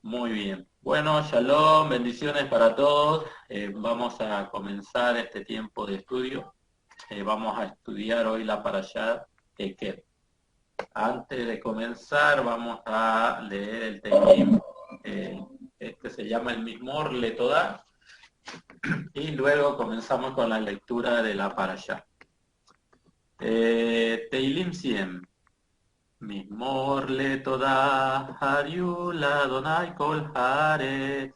Muy bien. Bueno, shalom, bendiciones para todos. Vamos a comenzar este tiempo de estudio. Vamos a estudiar hoy la parashá Eker. Antes de comenzar, vamos a leer el Teilim. eh, este se llama el Mismor Letodá. Y luego comenzamos con la lectura de la parashá. Teilim 100. Mismor Letodá, Hariula Adonai Kol Haaretz.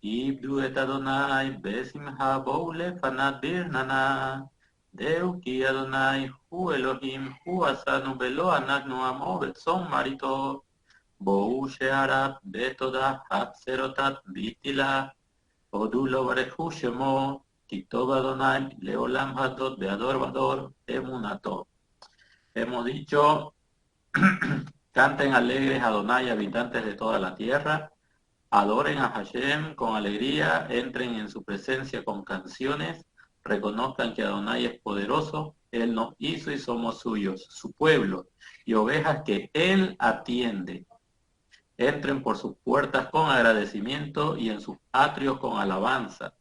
Ibdu et Adonai besimcha bou lefanat birnana. Deu ki Adonai hu Elohim hu asanu belo anaknu amo betzon marito. Bou she'arat betoda hatzerotat bitila. Odu lo barehu shemo. Kitov Adonai leolam hadot beador vador emunato. Hemos dicho, canten alegres Adonai, habitantes de toda la tierra. Adoren a Hashem con alegría, entren en su presencia con canciones, reconozcan que Adonai es poderoso, Él nos hizo y somos suyos, su pueblo, y ovejas que Él atiende. Entren por sus puertas con agradecimiento y en sus atrios con alabanza.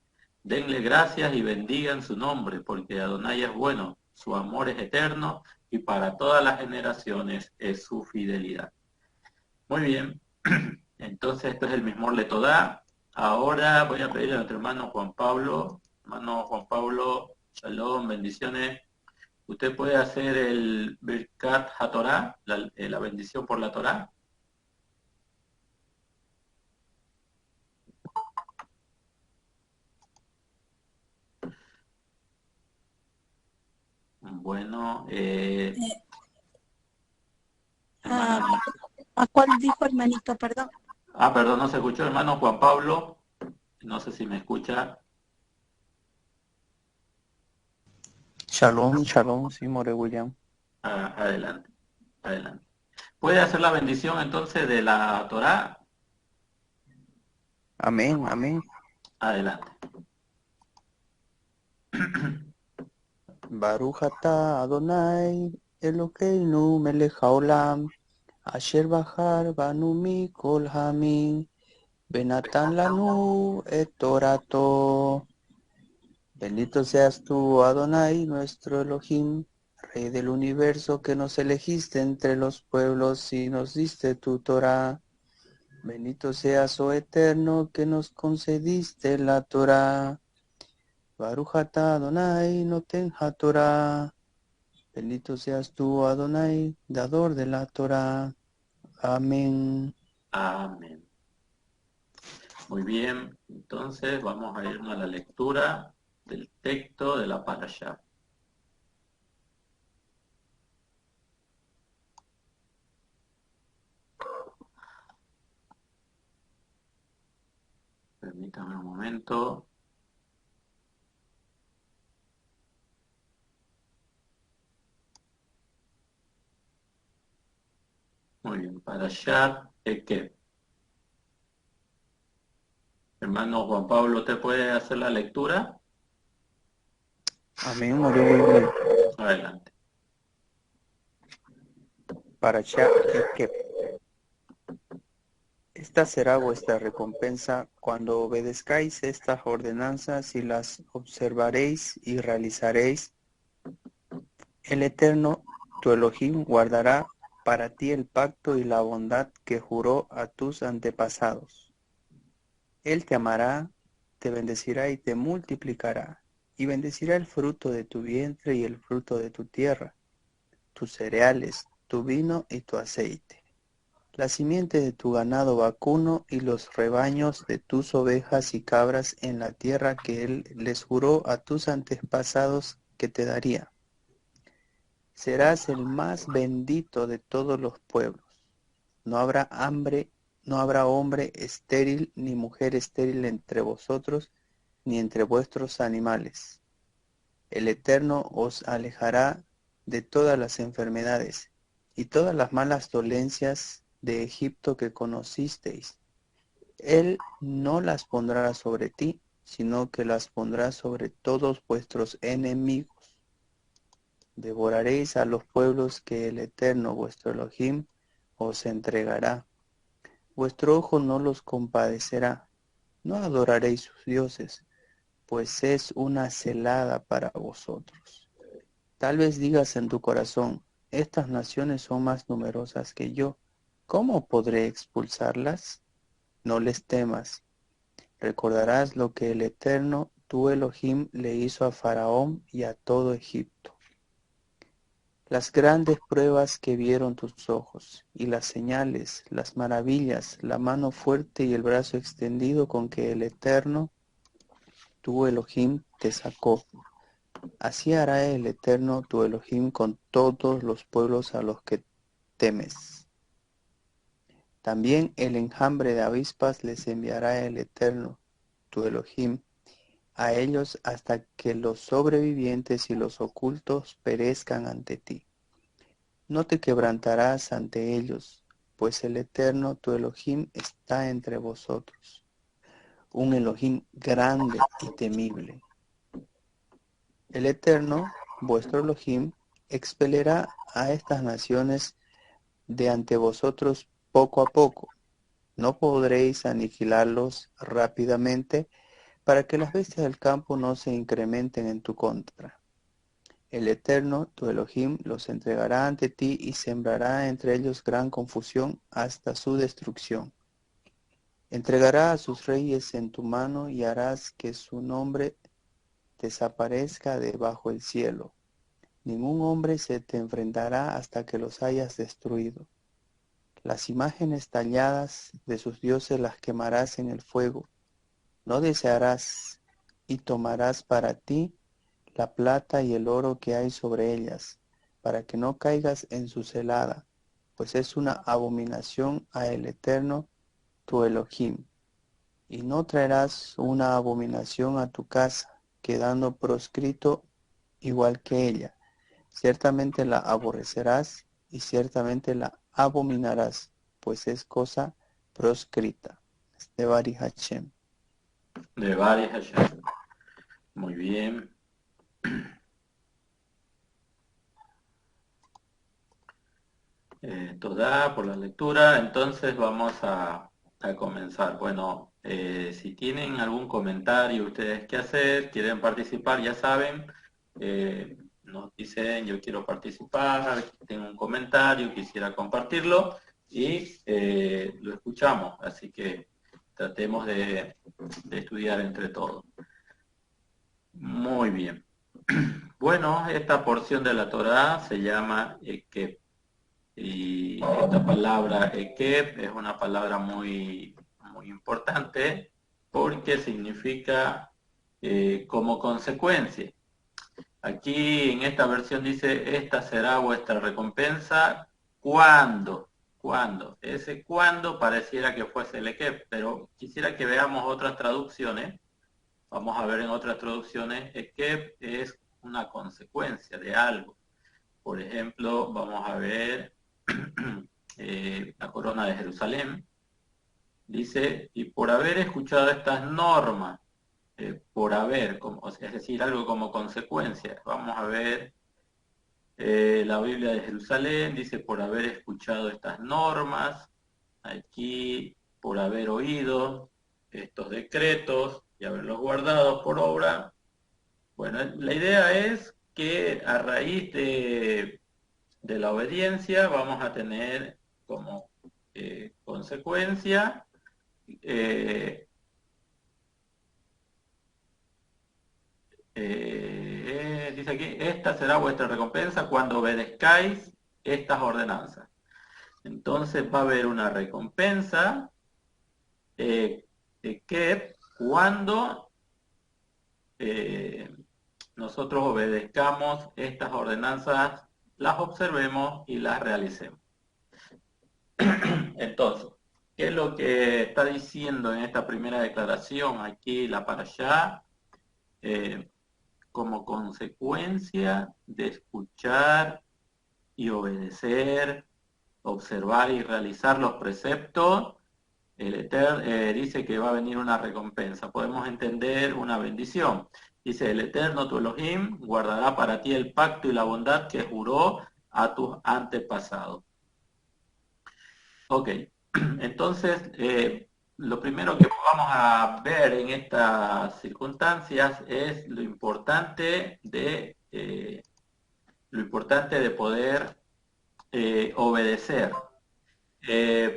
Denle gracias y bendigan su nombre, porque Adonai es bueno, su amor es eterno y para todas las generaciones es su fidelidad. Muy bien. Entonces, esto es el mismo Letodá. Ahora voy a pedirle a nuestro hermano Juan Pablo. Hermano Juan Pablo, shalom, bendiciones. ¿Usted puede hacer el Birkat HaTorah, la bendición por la Torah? Bueno, Eh, hermana. ¿a, a cuál dijo hermanito? Perdón. Perdón, no se escuchó, hermano Juan Pablo. No sé si me escucha. Shalom, shalom, sí, More William. Adelante, adelante. ¿Puede hacer la bendición entonces de la Torah? Amén, amén. Adelante. Baruch atah Adonai Elokeinu melech haolam asher bahar banu mikol hamim benatan lanu et torato. Bendito seas tú, Adonai, nuestro Elohim, Rey del universo, que nos elegiste entre los pueblos y nos diste tu Torah. Bendito seas, oh Eterno, que nos concediste la Torah. Baruch atah Adonai noten haTorah. Bendito seas tú, Adonai, dador de la Torah. Amén. Amén. Muy bien, entonces vamos a irnos a la lectura del texto de la parashá. Permítame un momento. Muy bien, parashá Eker. Hermano Juan Pablo, ¿usted puede hacer la lectura? Amén, More William. Adelante. Parashá Ekeb. Esta será vuestra recompensa cuando obedezcáis estas ordenanzas y las observaréis y realizaréis. El Eterno, tu Elohim, guardará para ti el pacto y la bondad que juró a tus antepasados. Él te amará, te bendecirá y te multiplicará, y bendecirá el fruto de tu vientre y el fruto de tu tierra, tus cereales, tu vino y tu aceite, la simiente de tu ganado vacuno y los rebaños de tus ovejas y cabras en la tierra que él les juró a tus antepasados que te daría. Serás el más bendito de todos los pueblos. No habrá hambre, no habrá hombre estéril ni mujer estéril entre vosotros, ni entre vuestros animales. El Eterno os alejará de todas las enfermedades y todas las malas dolencias de Egipto que conocisteis. Él no las pondrá sobre ti, sino que las pondrá sobre todos vuestros enemigos. Devoraréis a los pueblos que el Eterno vuestro Elohim os entregará. Vuestro ojo no los compadecerá. No adoraréis sus dioses, pues es una celada para vosotros. Tal vez digas en tu corazón, estas naciones son más numerosas que yo. ¿Cómo podré expulsarlas? No les temas. Recordarás lo que el Eterno, tu Elohim, le hizo a Faraón y a todo Egipto. Las grandes pruebas que vieron tus ojos, y las señales, las maravillas, la mano fuerte y el brazo extendido con que el Eterno, tu Elohim, te sacó. Así hará el Eterno, tu Elohim, con todos los pueblos a los que temes. También el enjambre de avispas les enviará el Eterno, tu Elohim, a ellos hasta que los sobrevivientes y los ocultos perezcan ante ti. No te quebrantarás ante ellos, pues el Eterno, tu Elohim, está entre vosotros, un Elohim grande y temible. El Eterno, vuestro Elohim, expelirá a estas naciones de ante vosotros poco a poco. No podréis aniquilarlos rápidamente para que las bestias del campo no se incrementen en tu contra. El Eterno, tu Elohim, los entregará ante ti y sembrará entre ellos gran confusión hasta su destrucción. Entregará a sus reyes en tu mano y harás que su nombre desaparezca debajo del cielo. Ningún hombre se te enfrentará hasta que los hayas destruido. Las imágenes talladas de sus dioses las quemarás en el fuego. No desearás y tomarás para ti la plata y el oro que hay sobre ellas, para que no caigas en su celada, pues es una abominación a el Eterno, tu Elohim. Y no traerás una abominación a tu casa, quedando proscrito igual que ella. Ciertamente la aborrecerás y ciertamente la abominarás, pues es cosa proscrita. De Bari Hashem. De Bari Hashem. Muy bien. Todá por la lectura. Entonces vamos a comenzar. Bueno, si tienen algún comentario ustedes que hacer, quieren participar, ya saben, nos dicen yo quiero participar, tengo un comentario, quisiera compartirlo y lo escuchamos. Así que tratemos de estudiar entre todos. Muy bien. Bueno, esta porción de la Torá se llama Ekeb. Y esta palabra Ekeb es una palabra muy, muy importante porque significa como consecuencia. Aquí en esta versión dice, esta será vuestra recompensa cuando. ¿Cuándo? Ese cuándo pareciera que fuese el Ekeb, pero quisiera que veamos otras traducciones. Vamos a ver en otras traducciones, Ekeb es una consecuencia de algo. Por ejemplo, vamos a ver la corona de Jerusalén. Dice, y por haber escuchado estas normas, por haber, es decir, algo como consecuencia. Vamos a ver la Biblia de Jerusalén, dice, por haber escuchado estas normas, aquí, por haber oído estos decretos y haberlos guardado por obra. Bueno, la idea es que a raíz de la obediencia vamos a tener como consecuencia dice aquí, esta será vuestra recompensa cuando obedezcáis estas ordenanzas. Entonces va a haber una recompensa que cuando nosotros obedezcamos estas ordenanzas, las observemos y las realicemos. Entonces, ¿qué es lo que está diciendo en esta primera declaración aquí la Parashá? Como consecuencia de escuchar y obedecer, observar y realizar los preceptos, el Eterno dice que va a venir una recompensa. Podemos entender una bendición. Dice, el Eterno, tu Elohim, guardará para ti el pacto y la bondad que juró a tus antepasados. Ok, Entonces, lo primero que vamos a ver en estas circunstancias es lo importante de poder obedecer.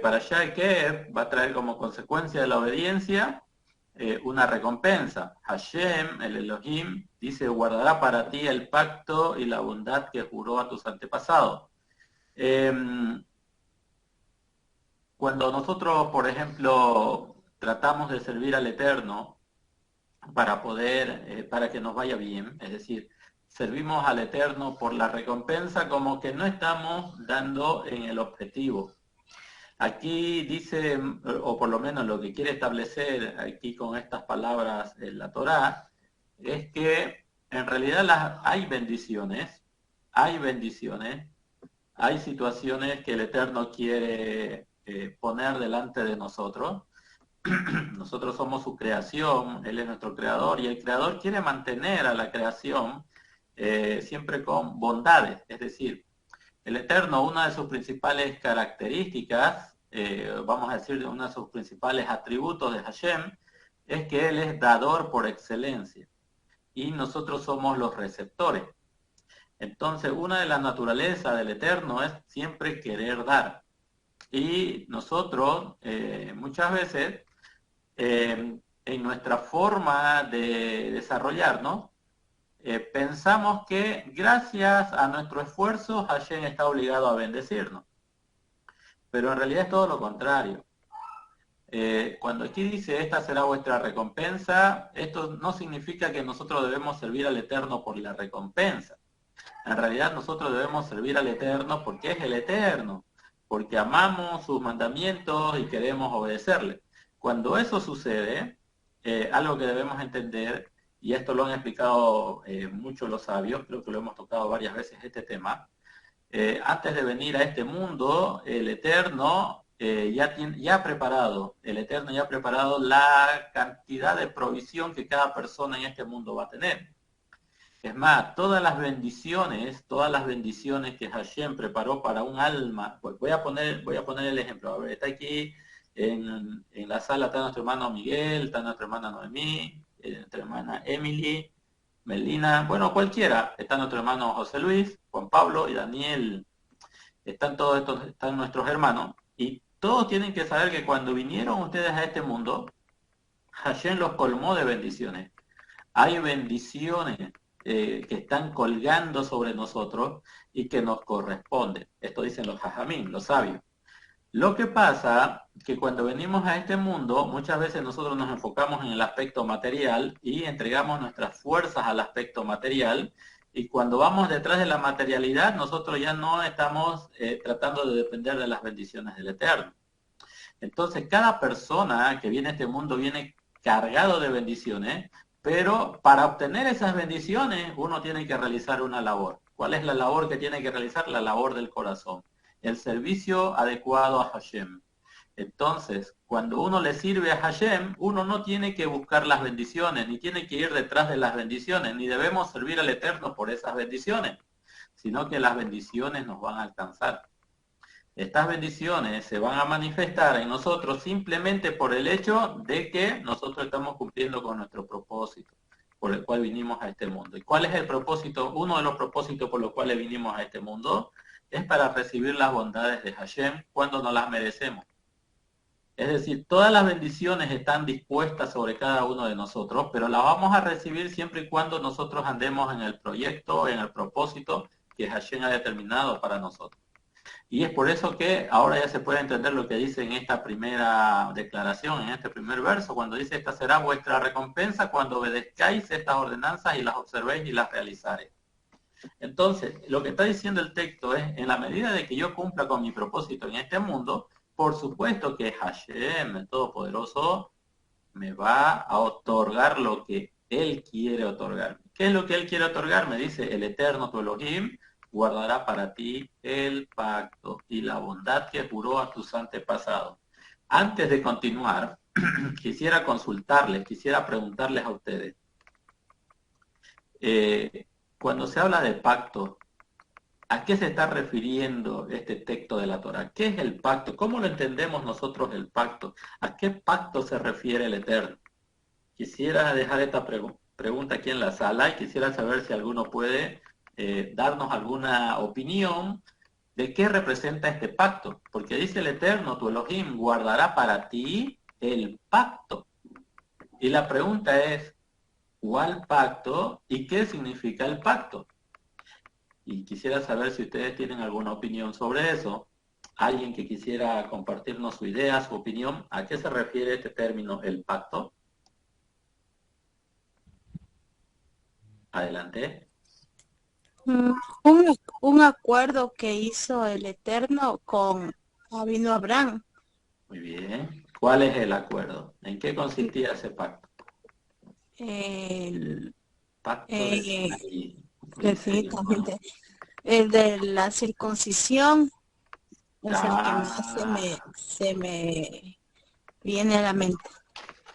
Para allá que va a traer como consecuencia de la obediencia una recompensa. Hashem, el Elohim, dice, guardará para ti el pacto y la bondad que juró a tus antepasados. Cuando nosotros, por ejemplo, tratamos de servir al Eterno para que nos vaya bien, es decir, servimos al Eterno por la recompensa, como que no estamos dando en el objetivo. Aquí dice, o por lo menos lo que quiere establecer aquí con estas palabras en la Torá, es que en realidad hay bendiciones, hay situaciones que el Eterno quiere poner delante de nosotros. Nosotros somos su creación, Él es nuestro creador, y el creador quiere mantener a la creación siempre con bondades, es decir, el Eterno, una de sus principales características, vamos a decir, uno de sus principales atributos de Hashem, es que Él es dador por excelencia y nosotros somos los receptores. Entonces, una de las naturalezas del Eterno es siempre querer dar. Y nosotros, muchas veces, en nuestra forma de desarrollarnos, pensamos que gracias a nuestro esfuerzo Hashem está obligado a bendecirnos. Pero en realidad es todo lo contrario. Cuando aquí dice, esta será vuestra recompensa, esto no significa que nosotros debemos servir al Eterno por la recompensa. En realidad nosotros debemos servir al Eterno porque es el Eterno, porque amamos sus mandamientos y queremos obedecerle. Cuando eso sucede, algo que debemos entender, y esto lo han explicado muchos los sabios, creo que lo hemos tocado varias veces este tema, antes de venir a este mundo, el Eterno ya ha preparado la cantidad de provisión que cada persona en este mundo va a tener. Es más, todas las bendiciones que Hashem preparó para un alma, voy a poner el ejemplo, a ver, está aquí en la sala, está nuestro hermano Miguel, está nuestra hermana Noemí, nuestra hermana Emily, Melina, bueno, cualquiera, está nuestro hermano José Luis, Juan Pablo y Daniel, están nuestros hermanos, y todos tienen que saber que cuando vinieron ustedes a este mundo, Hashem los colmó de bendiciones. Hay bendiciones que están colgando sobre nosotros y que nos corresponden. Esto dicen los jajamín, los sabios. Lo que pasa que cuando venimos a este mundo, muchas veces nosotros nos enfocamos en el aspecto material y entregamos nuestras fuerzas al aspecto material, y cuando vamos detrás de la materialidad, nosotros ya no estamos tratando de depender de las bendiciones del Eterno. Entonces, cada persona que viene a este mundo viene cargado de bendiciones, pero para obtener esas bendiciones uno tiene que realizar una labor. ¿Cuál es la labor que tiene que realizar? La labor del corazón, el servicio adecuado a Hashem. Entonces, cuando uno le sirve a Hashem, uno no tiene que buscar las bendiciones, ni tiene que ir detrás de las bendiciones, ni debemos servir al Eterno por esas bendiciones, sino que las bendiciones nos van a alcanzar. Estas bendiciones se van a manifestar en nosotros simplemente por el hecho de que nosotros estamos cumpliendo con nuestro propósito por el cual vinimos a este mundo. ¿Y cuál es el propósito? Uno de los propósitos por los cuales vinimos a este mundo es para recibir las bondades de Hashem cuando nos las merecemos. Es decir, todas las bendiciones están dispuestas sobre cada uno de nosotros, pero las vamos a recibir siempre y cuando nosotros andemos en el proyecto, en el propósito que Hashem ha determinado para nosotros. Y es por eso que ahora ya se puede entender lo que dice en esta primera declaración, en este primer verso, cuando dice, esta será vuestra recompensa cuando obedezcáis estas ordenanzas y las observéis y las realizaréis. Entonces, lo que está diciendo el texto es, en la medida de que yo cumpla con mi propósito en este mundo, por supuesto que Hashem, el Todopoderoso, me va a otorgar lo que Él quiere otorgarme. ¿Qué es lo que Él quiere otorgarme? Dice, el Eterno, tu Elohim, guardará para ti el pacto y la bondad que juró a tus antepasados. Antes de continuar, quisiera consultarles, quisiera preguntarles a ustedes. Cuando se habla de pacto, ¿A qué se está refiriendo este texto de la Torá? ¿Qué es el pacto? ¿Cómo lo entendemos nosotros el pacto? ¿A qué pacto se refiere el Eterno? Quisiera dejar esta pregunta aquí en la sala y quisiera saber si alguno puede darnos alguna opinión de qué representa este pacto. Porque dice el Eterno, tu Elohim, guardará para ti el pacto. Y la pregunta es, ¿cuál pacto y qué significa el pacto? Y quisiera saber si ustedes tienen alguna opinión sobre eso. Alguien que quisiera compartirnos su idea, su opinión, ¿a qué se refiere este término, el pacto? Adelante. Un acuerdo que hizo el Eterno con Abino Abraham. Muy bien. ¿Cuál es el acuerdo? ¿En qué consistía ese pacto? El, Pacto de eh, Sinaí. Dice ahí, hermano. definitivamente, el de la circuncisión es el que más Ah, se me viene a la mente.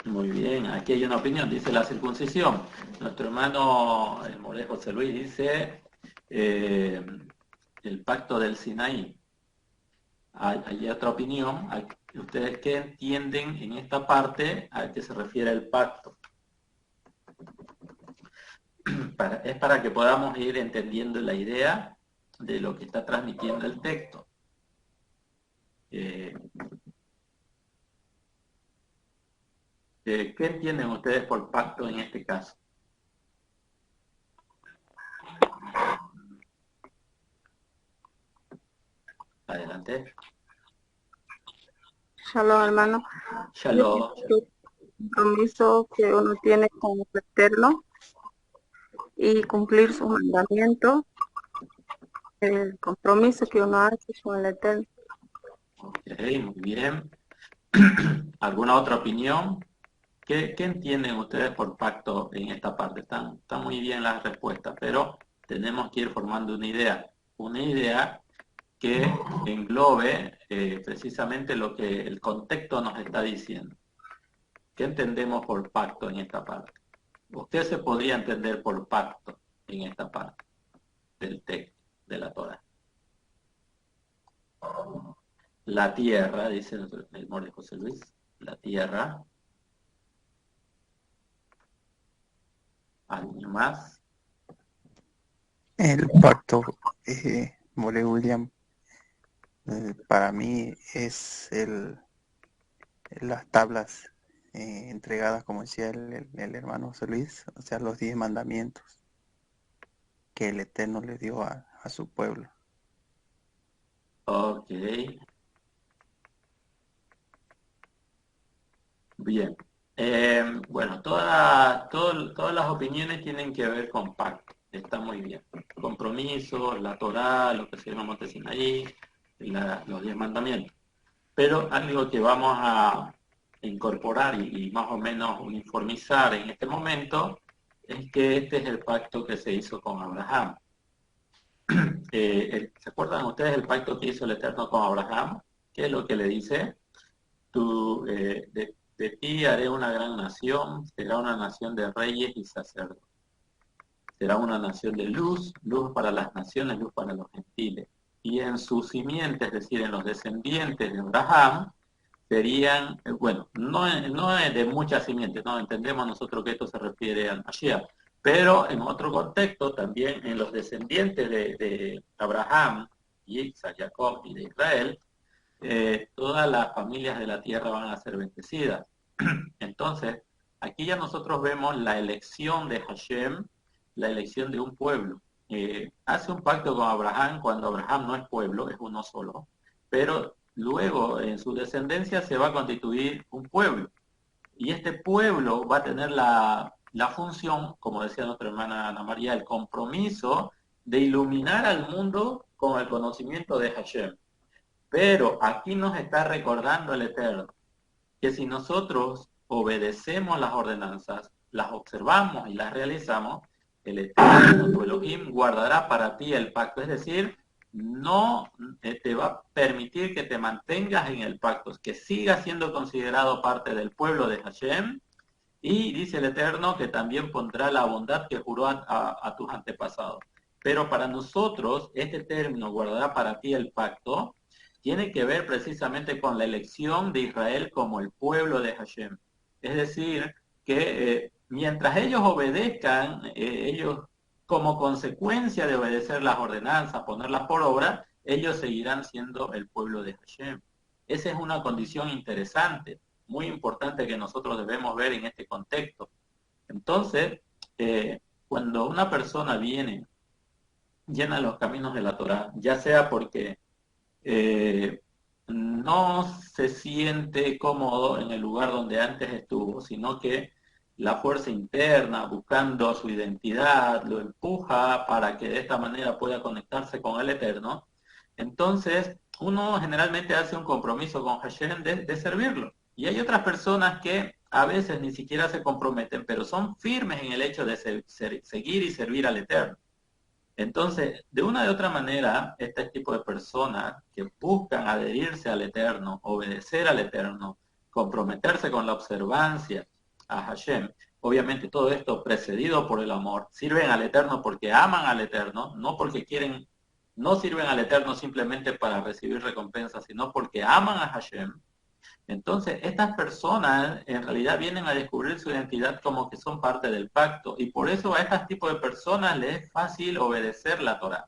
muy bien. Aquí hay una opinión. Dice la circuncisión. Nuestro hermano, el More José Luis, dice eh, el pacto del Sinaí. Hay otra opinión. ¿Ustedes qué entienden en esta parte a qué se refiere el pacto? Es para que podamos ir entendiendo la idea de lo que está transmitiendo el texto. Eh, ¿Qué entienden ustedes por pacto en este caso? Adelante. Shalom, hermano. Yo Shalom. pienso que el compromiso que uno tiene con el Eterno y cumplir sus mandamientos, el compromiso que uno hace con el Eterno. Ok, muy bien. ¿Alguna otra opinión? ¿Qué entienden ustedes por pacto en esta parte? Están muy bien las respuestas, pero tenemos que ir formando una idea que englobe precisamente lo que el contexto nos está diciendo. ¿Qué entendemos por pacto en esta parte? ¿Usted se podría entender por pacto en esta parte del texto de la Torah? La tierra, dice el More José Luis, la tierra. ¿Alguien más? El pacto, More William, para mí es las tablas entregadas, como decía el hermano José Luis, o sea, los 10 mandamientos que el Eterno le dio a su pueblo. Ok, bien. Bueno, todas las opiniones tienen que ver con pacto. Está muy bien. Compromiso, la Torá, lo que se llama Monte Sinaí, los 10 mandamientos. Pero algo que vamos a incorporar y más o menos uniformizar en este momento es que este es el pacto que se hizo con Abraham. ¿Se acuerdan ustedes el pacto que hizo el Eterno con Abraham? ¿Qué es lo que le dice? De ti haré una gran nación, será una nación de reyes y sacerdotes. Será una nación de luz, luz para las naciones, luz para los gentiles. Y en su simiente, es decir, en los descendientes de Abraham, serían, bueno, no es de muchas simientes, no entendemos nosotros que esto se refiere al Mashiach, pero en otro contexto también en los descendientes de Abraham, Isaac, Jacob y de Israel, todas las familias de la tierra van a ser bendecidas. Entonces, aquí ya nosotros vemos la elección de Hashem, la elección de un pueblo. Hace un pacto con Abraham cuando Abraham no es pueblo, es uno solo, pero luego en su descendencia se va a constituir un pueblo. Y este pueblo va a tener la función, como decía nuestra hermana Ana María, el compromiso de iluminar al mundo con el conocimiento de Hashem. Pero aquí nos está recordando el Eterno que si nosotros obedecemos las ordenanzas, las observamos y las realizamos, el Eterno, tu Elohim, guardará para ti el pacto. Es decir, no te va a permitir que te mantengas en el pacto, que sigas siendo considerado parte del pueblo de Hashem. Y dice el Eterno que también pondrá la bondad que juró a tus antepasados. Pero para nosotros, este término, guardará para ti el pacto, tiene que ver precisamente con la elección de Israel como el pueblo de Hashem. Es decir, que mientras ellos obedezcan, ellos como consecuencia de obedecer las ordenanzas, ponerlas por obra, ellos seguirán siendo el pueblo de Hashem. Esa es una condición interesante, muy importante que nosotros debemos ver en este contexto. Entonces, cuando una persona viene, llena los caminos de la Torá, ya sea porque no se siente cómodo en el lugar donde antes estuvo, sino que la fuerza interna, buscando su identidad, lo empuja para que de esta manera pueda conectarse con el Eterno. Entonces, uno generalmente hace un compromiso con Hashem de servirlo. Y hay otras personas que a veces ni siquiera se comprometen, pero son firmes en el hecho de seguir y servir al Eterno. Entonces, de una de otra manera, este tipo de personas que buscan adherirse al Eterno, obedecer al Eterno, comprometerse con la observancia a Hashem, obviamente todo esto precedido por el amor, sirven al Eterno porque aman al Eterno, no porque quieren, no sirven al Eterno simplemente para recibir recompensas, sino porque aman a Hashem. Entonces, estas personas en realidad vienen a descubrir su identidad como que son parte del pacto, y por eso a este tipo de personas les es fácil obedecer la Torá.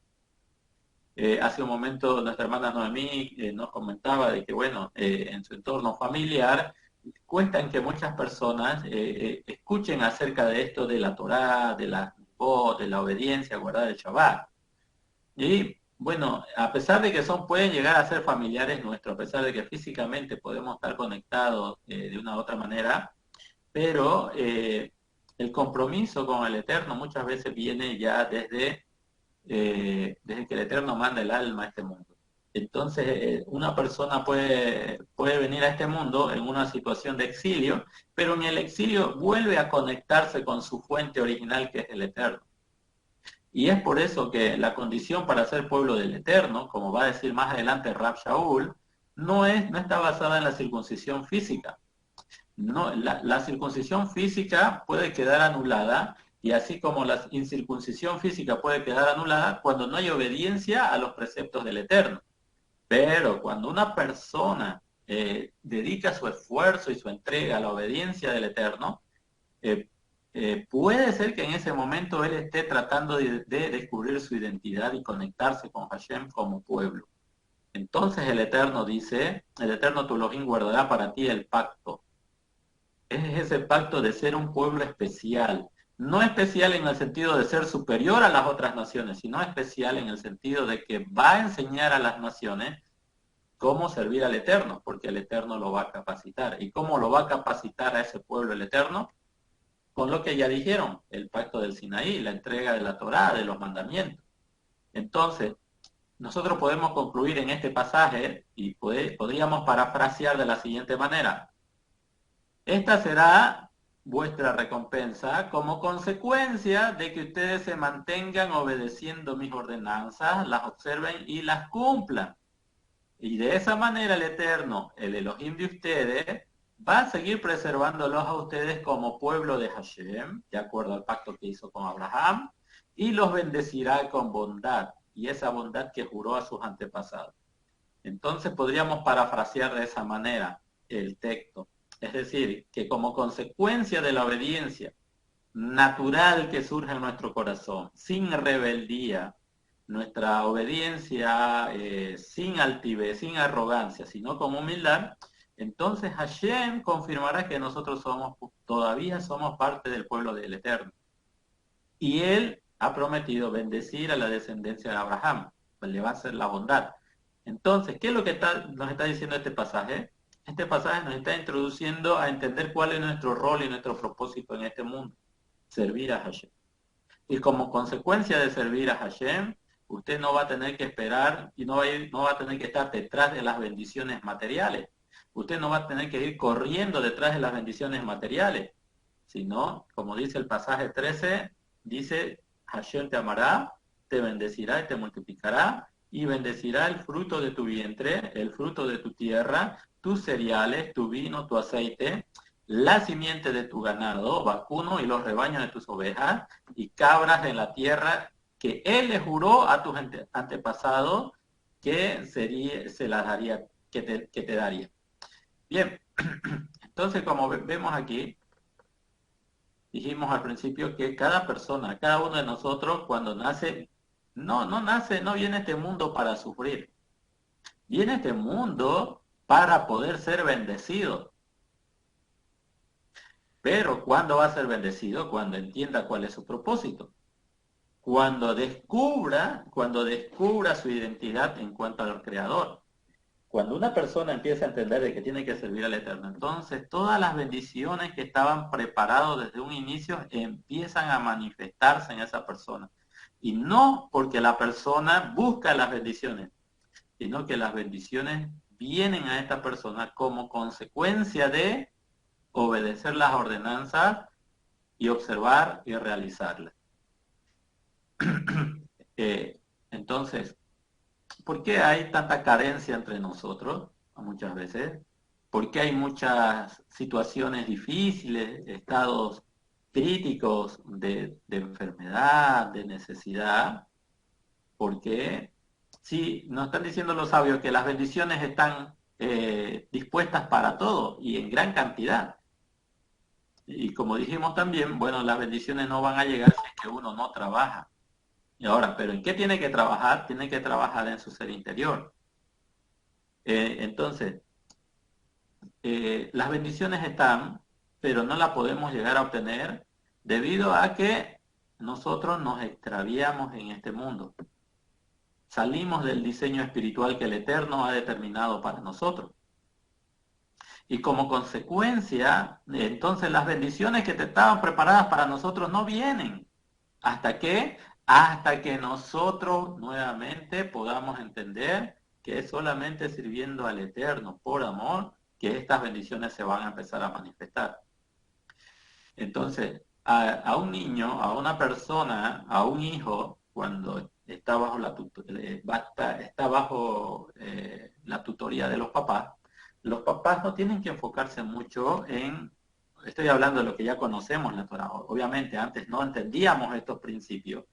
Hace un momento nuestra hermana Noemí nos comentaba de que, bueno, en su entorno familiar cuentan que muchas personas escuchen acerca de esto de la Torá, de la mitzvot, de la obediencia, guardar el Shabbat. Y bueno, a pesar de que pueden llegar a ser familiares nuestros, a pesar de que físicamente podemos estar conectados de una u otra manera, pero el compromiso con el Eterno muchas veces viene ya desde que el Eterno manda el alma a este mundo. Entonces, una persona puede venir a este mundo en una situación de exilio, pero en el exilio vuelve a conectarse con su fuente original, que es el Eterno. Y es por eso que la condición para ser pueblo del Eterno, como va a decir más adelante Rab Shaul, no está basada en la circuncisión física. No, la circuncisión física puede quedar anulada, y así como la incircuncisión física puede quedar anulada cuando no hay obediencia a los preceptos del Eterno. Pero cuando una persona dedica su esfuerzo y su entrega a la obediencia del Eterno, puede ser que en ese momento él esté tratando de descubrir su identidad y conectarse con Hashem como pueblo. Entonces el Eterno dice, el Eterno tu Elohim guardará para ti el pacto. Es ese pacto de ser un pueblo especial. No especial en el sentido de ser superior a las otras naciones, sino especial en el sentido de que va a enseñar a las naciones cómo servir al Eterno, porque el Eterno lo va a capacitar. ¿Y cómo lo va a capacitar a ese pueblo el Eterno? Con lo que ya dijeron, el pacto del Sinaí, la entrega de la Torá, de los mandamientos. Entonces, nosotros podemos concluir en este pasaje y podríamos parafrasear de la siguiente manera. Esta será vuestra recompensa como consecuencia de que ustedes se mantengan obedeciendo mis ordenanzas, las observen y las cumplan. Y de esa manera el Eterno, el Elohim de ustedes, va a seguir preservándolos a ustedes como pueblo de Hashem, de acuerdo al pacto que hizo con Abraham, y los bendecirá con bondad, y esa bondad que juró a sus antepasados. Entonces podríamos parafrasear de esa manera el texto. Es decir, que como consecuencia de la obediencia natural que surge en nuestro corazón, sin rebeldía, nuestra obediencia sin altivez, sin arrogancia, sino con humildad, entonces Hashem confirmará que nosotros todavía somos parte del pueblo del Eterno. Y Él ha prometido bendecir a la descendencia de Abraham, pues le va a hacer la bondad. Entonces, ¿qué es lo que nos está diciendo este pasaje? Este pasaje nos está introduciendo a entender cuál es nuestro rol y nuestro propósito en este mundo: servir a Hashem. Y como consecuencia de servir a Hashem, usted no va a tener que esperar y no va a tener que estar detrás de las bendiciones materiales. Usted no va a tener que ir corriendo detrás de las bendiciones materiales, sino, como dice el pasaje 13, dice, Hashem te amará, te bendecirá y te multiplicará, y bendecirá el fruto de tu vientre, el fruto de tu tierra, tus cereales, tu vino, tu aceite, la simiente de tu ganado, vacuno y los rebaños de tus ovejas, y cabras en la tierra que Él le juró a tus antepasados que se las daría, que te daría. Bien, entonces como vemos aquí, dijimos al principio que cada persona, cada uno de nosotros cuando nace, no nace, no viene a este mundo para sufrir. Viene a este mundo para poder ser bendecido. Pero ¿cuándo va a ser bendecido? Cuando entienda cuál es su propósito. Cuando descubra su identidad en cuanto al Creador. Cuando una persona empieza a entender de que tiene que servir al Eterno, entonces todas las bendiciones que estaban preparadas desde un inicio empiezan a manifestarse en esa persona. Y no porque la persona busca las bendiciones, sino que las bendiciones vienen a esta persona como consecuencia de obedecer las ordenanzas y observar y realizarlas. Entonces, ¿por qué hay tanta carencia entre nosotros muchas veces? ¿Por qué hay muchas situaciones difíciles, estados críticos de enfermedad, de necesidad? Porque sí, nos están diciendo los sabios que las bendiciones están dispuestas para todo y en gran cantidad. Y como dijimos también, bueno, las bendiciones no van a llegar si es que uno no trabaja. Y ahora, ¿pero en qué tiene que trabajar? Tiene que trabajar en su ser interior. Entonces, las bendiciones están, pero no las podemos llegar a obtener debido a que nosotros nos extraviamos en este mundo. Salimos del diseño espiritual que el Eterno ha determinado para nosotros. Y como consecuencia, entonces las bendiciones que te estaban preparadas para nosotros no vienen. ¿Hasta qué? Hasta que nosotros nuevamente podamos entender que es solamente sirviendo al Eterno por amor que estas bendiciones se van a empezar a manifestar. Entonces, a un niño, a una persona, a un hijo, cuando está bajo la tutoría de los papás no tienen que enfocarse mucho en, estoy hablando de lo que ya conocemos la Torah. Obviamente antes no entendíamos estos principios,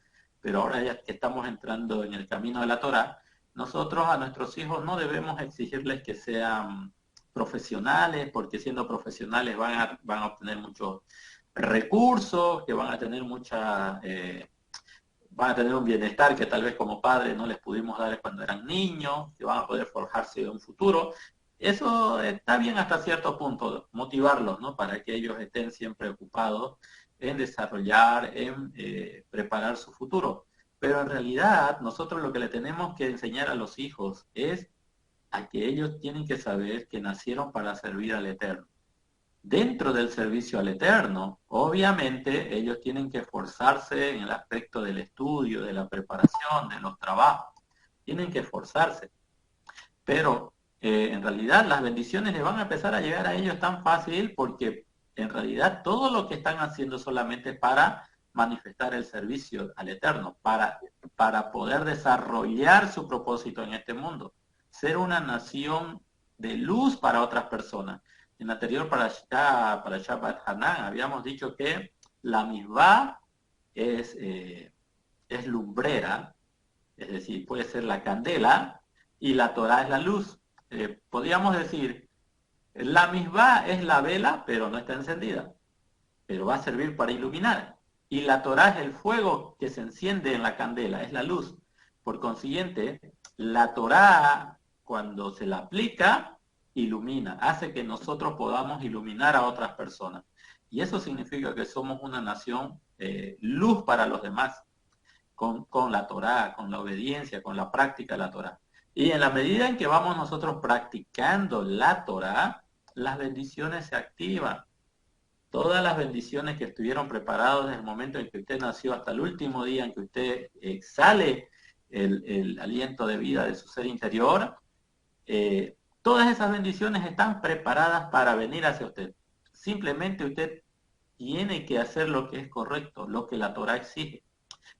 pero ahora ya que estamos entrando en el camino de la Torah, nosotros a nuestros hijos no debemos exigirles que sean profesionales, porque siendo profesionales van a obtener muchos recursos, que van a tener van a tener un bienestar que tal vez como padres no les pudimos dar cuando eran niños, que van a poder forjarse de un futuro. Eso está bien hasta cierto punto, motivarlos, ¿no? Para que ellos estén siempre ocupados en desarrollar, en preparar su futuro. Pero en realidad nosotros lo que le tenemos que enseñar a los hijos es a que ellos tienen que saber que nacieron para servir al Eterno. Dentro del servicio al Eterno, obviamente ellos tienen que esforzarse en el aspecto del estudio, de la preparación, de los trabajos. Tienen que esforzarse. Pero en realidad las bendiciones les van a empezar a llegar a ellos tan fácil porque en realidad todo lo que están haciendo solamente para manifestar el servicio al Eterno, para poder desarrollar su propósito en este mundo, ser una nación de luz para otras personas. En la anterior para Shabbat Hanan habíamos dicho que la misbah es lumbrera, es decir, puede ser la candela, y la Torah es la luz. Podríamos decir, la misbah es la vela, pero no está encendida, pero va a servir para iluminar. Y la Torah es el fuego que se enciende en la candela, es la luz. Por consiguiente, la Torah, cuando se la aplica, ilumina, hace que nosotros podamos iluminar a otras personas. Y eso significa que somos una nación luz para los demás, con la Torah, con la obediencia, con la práctica de la Torah. Y en la medida en que vamos nosotros practicando la Torah, las bendiciones se activan. Todas las bendiciones que estuvieron preparadas desde el momento en que usted nació hasta el último día en que usted exhale el aliento de vida de su ser interior, todas esas bendiciones están preparadas para venir hacia usted. Simplemente usted tiene que hacer lo que es correcto, lo que la Torah exige.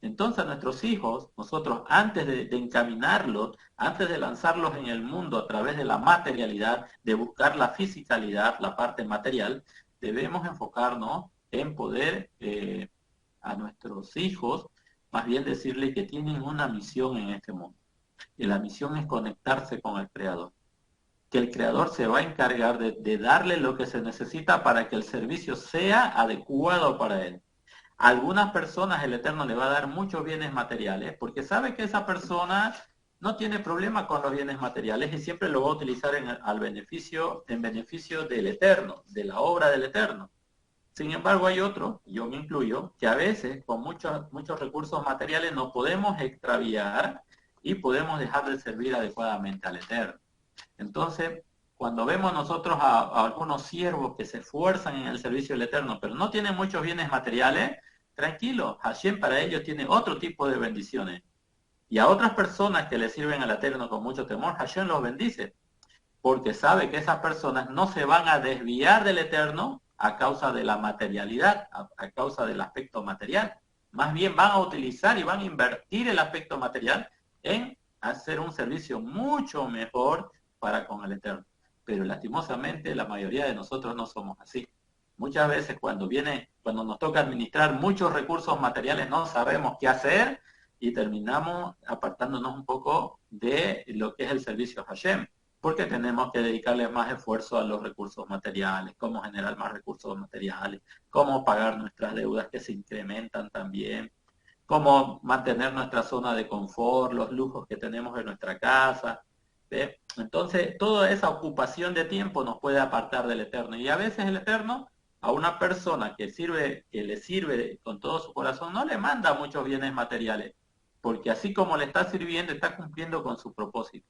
Entonces a nuestros hijos, nosotros antes de encaminarlos, antes de lanzarlos en el mundo a través de la materialidad, de buscar la fisicalidad, la parte material, debemos enfocarnos en poder a nuestros hijos más bien decirle que tienen una misión en este mundo. Y la misión es conectarse con el Creador. Que el Creador se va a encargar de darle lo que se necesita para que el servicio sea adecuado para él. A algunas personas el Eterno le va a dar muchos bienes materiales, porque sabe que esa persona no tiene problema con los bienes materiales y siempre lo va a utilizar en beneficio del Eterno, de la obra del Eterno. Sin embargo, hay otros, yo me incluyo, que a veces con muchos recursos materiales nos podemos extraviar y podemos dejar de servir adecuadamente al Eterno. Entonces, cuando vemos nosotros a algunos siervos que se esfuerzan en el servicio del Eterno, pero no tienen muchos bienes materiales, tranquilo, Hashem para ellos tiene otro tipo de bendiciones. Y a otras personas que le sirven al Eterno con mucho temor, Hashem los bendice, porque sabe que esas personas no se van a desviar del Eterno a causa de la materialidad, a causa del aspecto material. Más bien van a utilizar y van a invertir el aspecto material en hacer un servicio mucho mejor para con el Eterno. Pero lastimosamente la mayoría de nosotros no somos así. Muchas veces cuando nos toca administrar muchos recursos materiales no sabemos qué hacer y terminamos apartándonos un poco de lo que es el servicio a Hashem, porque tenemos que dedicarle más esfuerzo a los recursos materiales, cómo generar más recursos materiales, cómo pagar nuestras deudas que se incrementan también, cómo mantener nuestra zona de confort, los lujos que tenemos en nuestra casa. ¿Ve? Entonces, toda esa ocupación de tiempo nos puede apartar del Eterno. Y a veces el Eterno, a una persona que le sirve con todo su corazón, no le manda muchos bienes materiales, porque así como le está sirviendo, está cumpliendo con su propósito.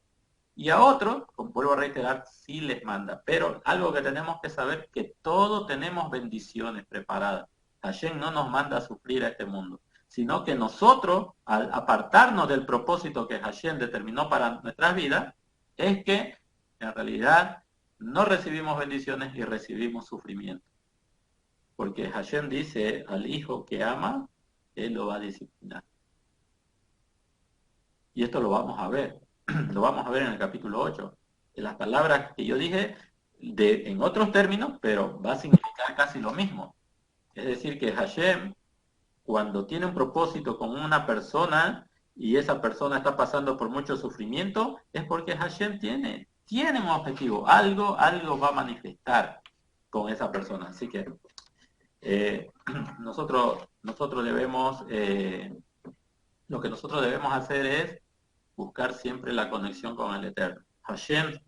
Y a otros, como vuelvo a reiterar, sí les manda. Pero algo que tenemos que saber, que todos tenemos bendiciones preparadas. Hashem no nos manda a sufrir a este mundo, sino que nosotros, al apartarnos del propósito que Hashem determinó para nuestras vidas, es que en realidad no recibimos bendiciones y recibimos sufrimiento. Porque Hashem dice al hijo que ama, él lo va a disciplinar. Y esto lo vamos a ver. Lo vamos a ver en el capítulo 8. En las palabras que yo dije en otros términos, pero va a significar casi lo mismo. Es decir, que Hashem, cuando tiene un propósito con una persona y esa persona está pasando por mucho sufrimiento, es porque Hashem tiene un objetivo, algo va a manifestar con esa persona. Así que nosotros debemos, lo que nosotros debemos hacer es buscar siempre la conexión con el Eterno. Hashem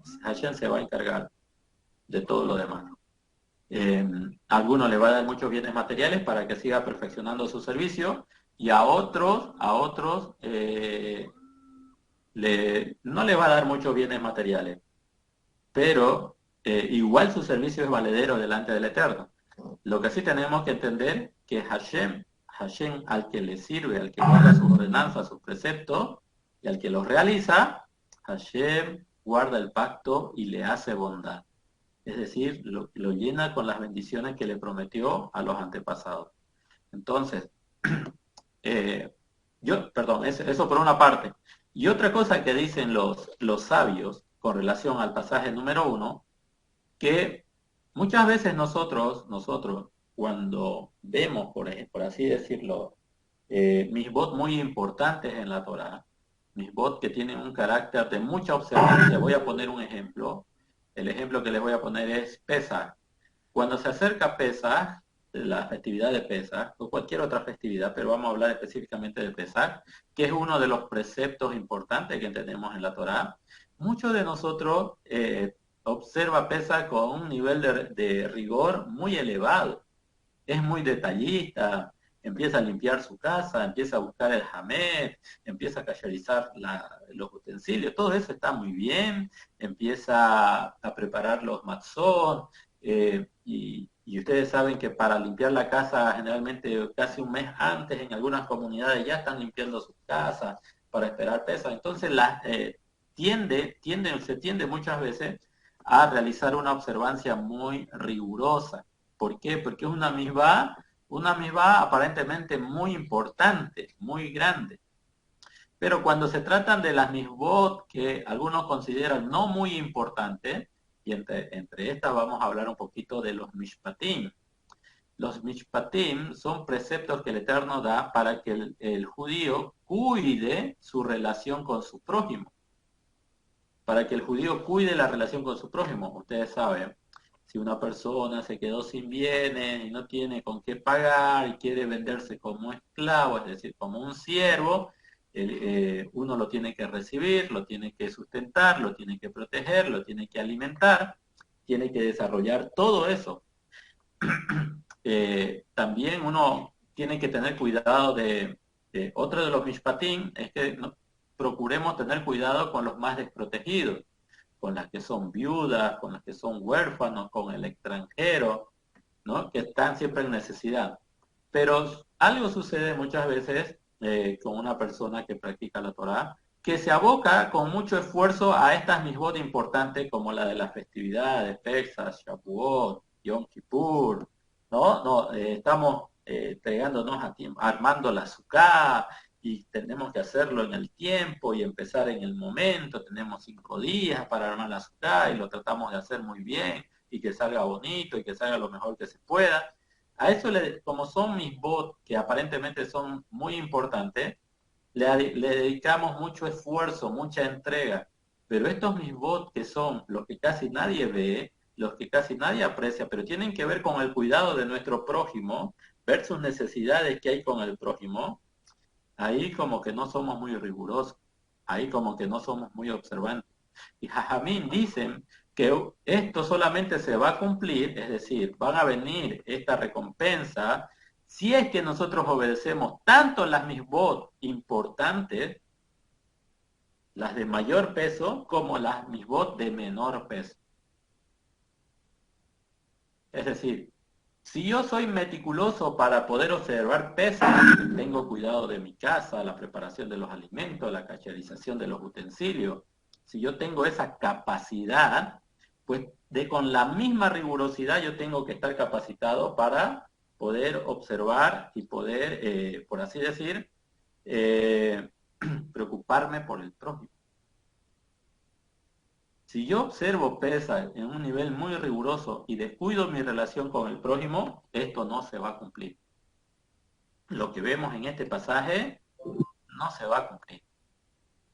se va a encargar de todo lo demás. A algunos le va a dar muchos bienes materiales para que siga perfeccionando su servicio, y a otros no le va a dar muchos bienes materiales, pero igual su servicio es valedero delante del Eterno. Lo que sí tenemos que entender que Hashem al que le sirve, al que guarda sus ordenanzas, sus preceptos, y al que los realiza, Hashem guarda el pacto y le hace bondad. Es decir, lo llena con las bendiciones que le prometió a los antepasados. Entonces, eso por una parte. Y otra cosa que dicen los sabios con relación al pasaje número 1, que muchas veces nosotros cuando vemos, por así decirlo, misbot muy importantes en la Torá, misbot que tienen un carácter de mucha observancia. Voy a poner un ejemplo. El ejemplo que les voy a poner es Pesaj. Cuando se acerca Pesaj, la festividad de Pesaj, o cualquier otra festividad, pero vamos a hablar específicamente de Pesaj, que es uno de los preceptos importantes que tenemos en la Torá, muchos de nosotros observa Pesaj con un nivel de rigor muy elevado. Es muy detallista, empieza a limpiar su casa, empieza a buscar el hamet, empieza a callarizar los utensilios, todo eso está muy bien, empieza a preparar los matzot, y ustedes saben que para limpiar la casa generalmente casi un mes antes en algunas comunidades ya están limpiando sus casas para esperar Pesaj. Entonces se tiende muchas veces a realizar una observancia muy rigurosa. ¿Por qué? Porque es una misbah aparentemente muy importante, muy grande. Pero cuando se tratan de las misbot que algunos consideran no muy importantes, y entre estas vamos a hablar un poquito de los mishpatim. Los mishpatim son preceptos que el Eterno da para que el judío cuide su relación con su prójimo. Para que el judío cuide la relación con su prójimo. Ustedes saben, si una persona se quedó sin bienes y no tiene con qué pagar y quiere venderse como esclavo, es decir, como un siervo, uno lo tiene que recibir, lo tiene que sustentar, lo tiene que proteger, lo tiene que alimentar, tiene que desarrollar todo eso. También uno tiene que tener cuidado otro de los mishpatim es que procuremos tener cuidado con los más desprotegidos, con las que son viudas, con las que son huérfanos, con el extranjero, ¿no? Que están siempre en necesidad. Pero algo sucede muchas veces con una persona que practica la Torá, que se aboca con mucho esfuerzo a estas misbot importantes como la de las festividades, Pesach, Shavuot, Yom Kippur, ¿no? Estamos entregándonos a tiempo, armando la sukkah, y tenemos que hacerlo en el tiempo y empezar en el momento. Tenemos 5 días para armar la sukkah y lo tratamos de hacer muy bien y que salga bonito y que salga lo mejor que se pueda. A eso, como son mis bots que aparentemente son muy importantes, le dedicamos mucho esfuerzo, mucha entrega. Pero estos mis bots que son los que casi nadie ve, los que casi nadie aprecia, pero tienen que ver con el cuidado de nuestro prójimo, ver sus necesidades que hay con el prójimo, ahí como que no somos muy rigurosos, ahí como que no somos muy observantes. Y Jajamín dicen que esto solamente se va a cumplir, es decir, van a venir esta recompensa, si es que nosotros obedecemos tanto las misbot importantes, las de mayor peso, como las misbot de menor peso. Es decir, si yo soy meticuloso para poder observar pesas, tengo cuidado de mi casa, la preparación de los alimentos, la cacherización de los utensilios, si yo tengo esa capacidad, pues con la misma rigurosidad yo tengo que estar capacitado para poder observar y poder, por así decir, preocuparme por el prójimo. Si yo observo pesa en un nivel muy riguroso y descuido mi relación con el prójimo, esto no se va a cumplir. Lo que vemos en este pasaje no se va a cumplir.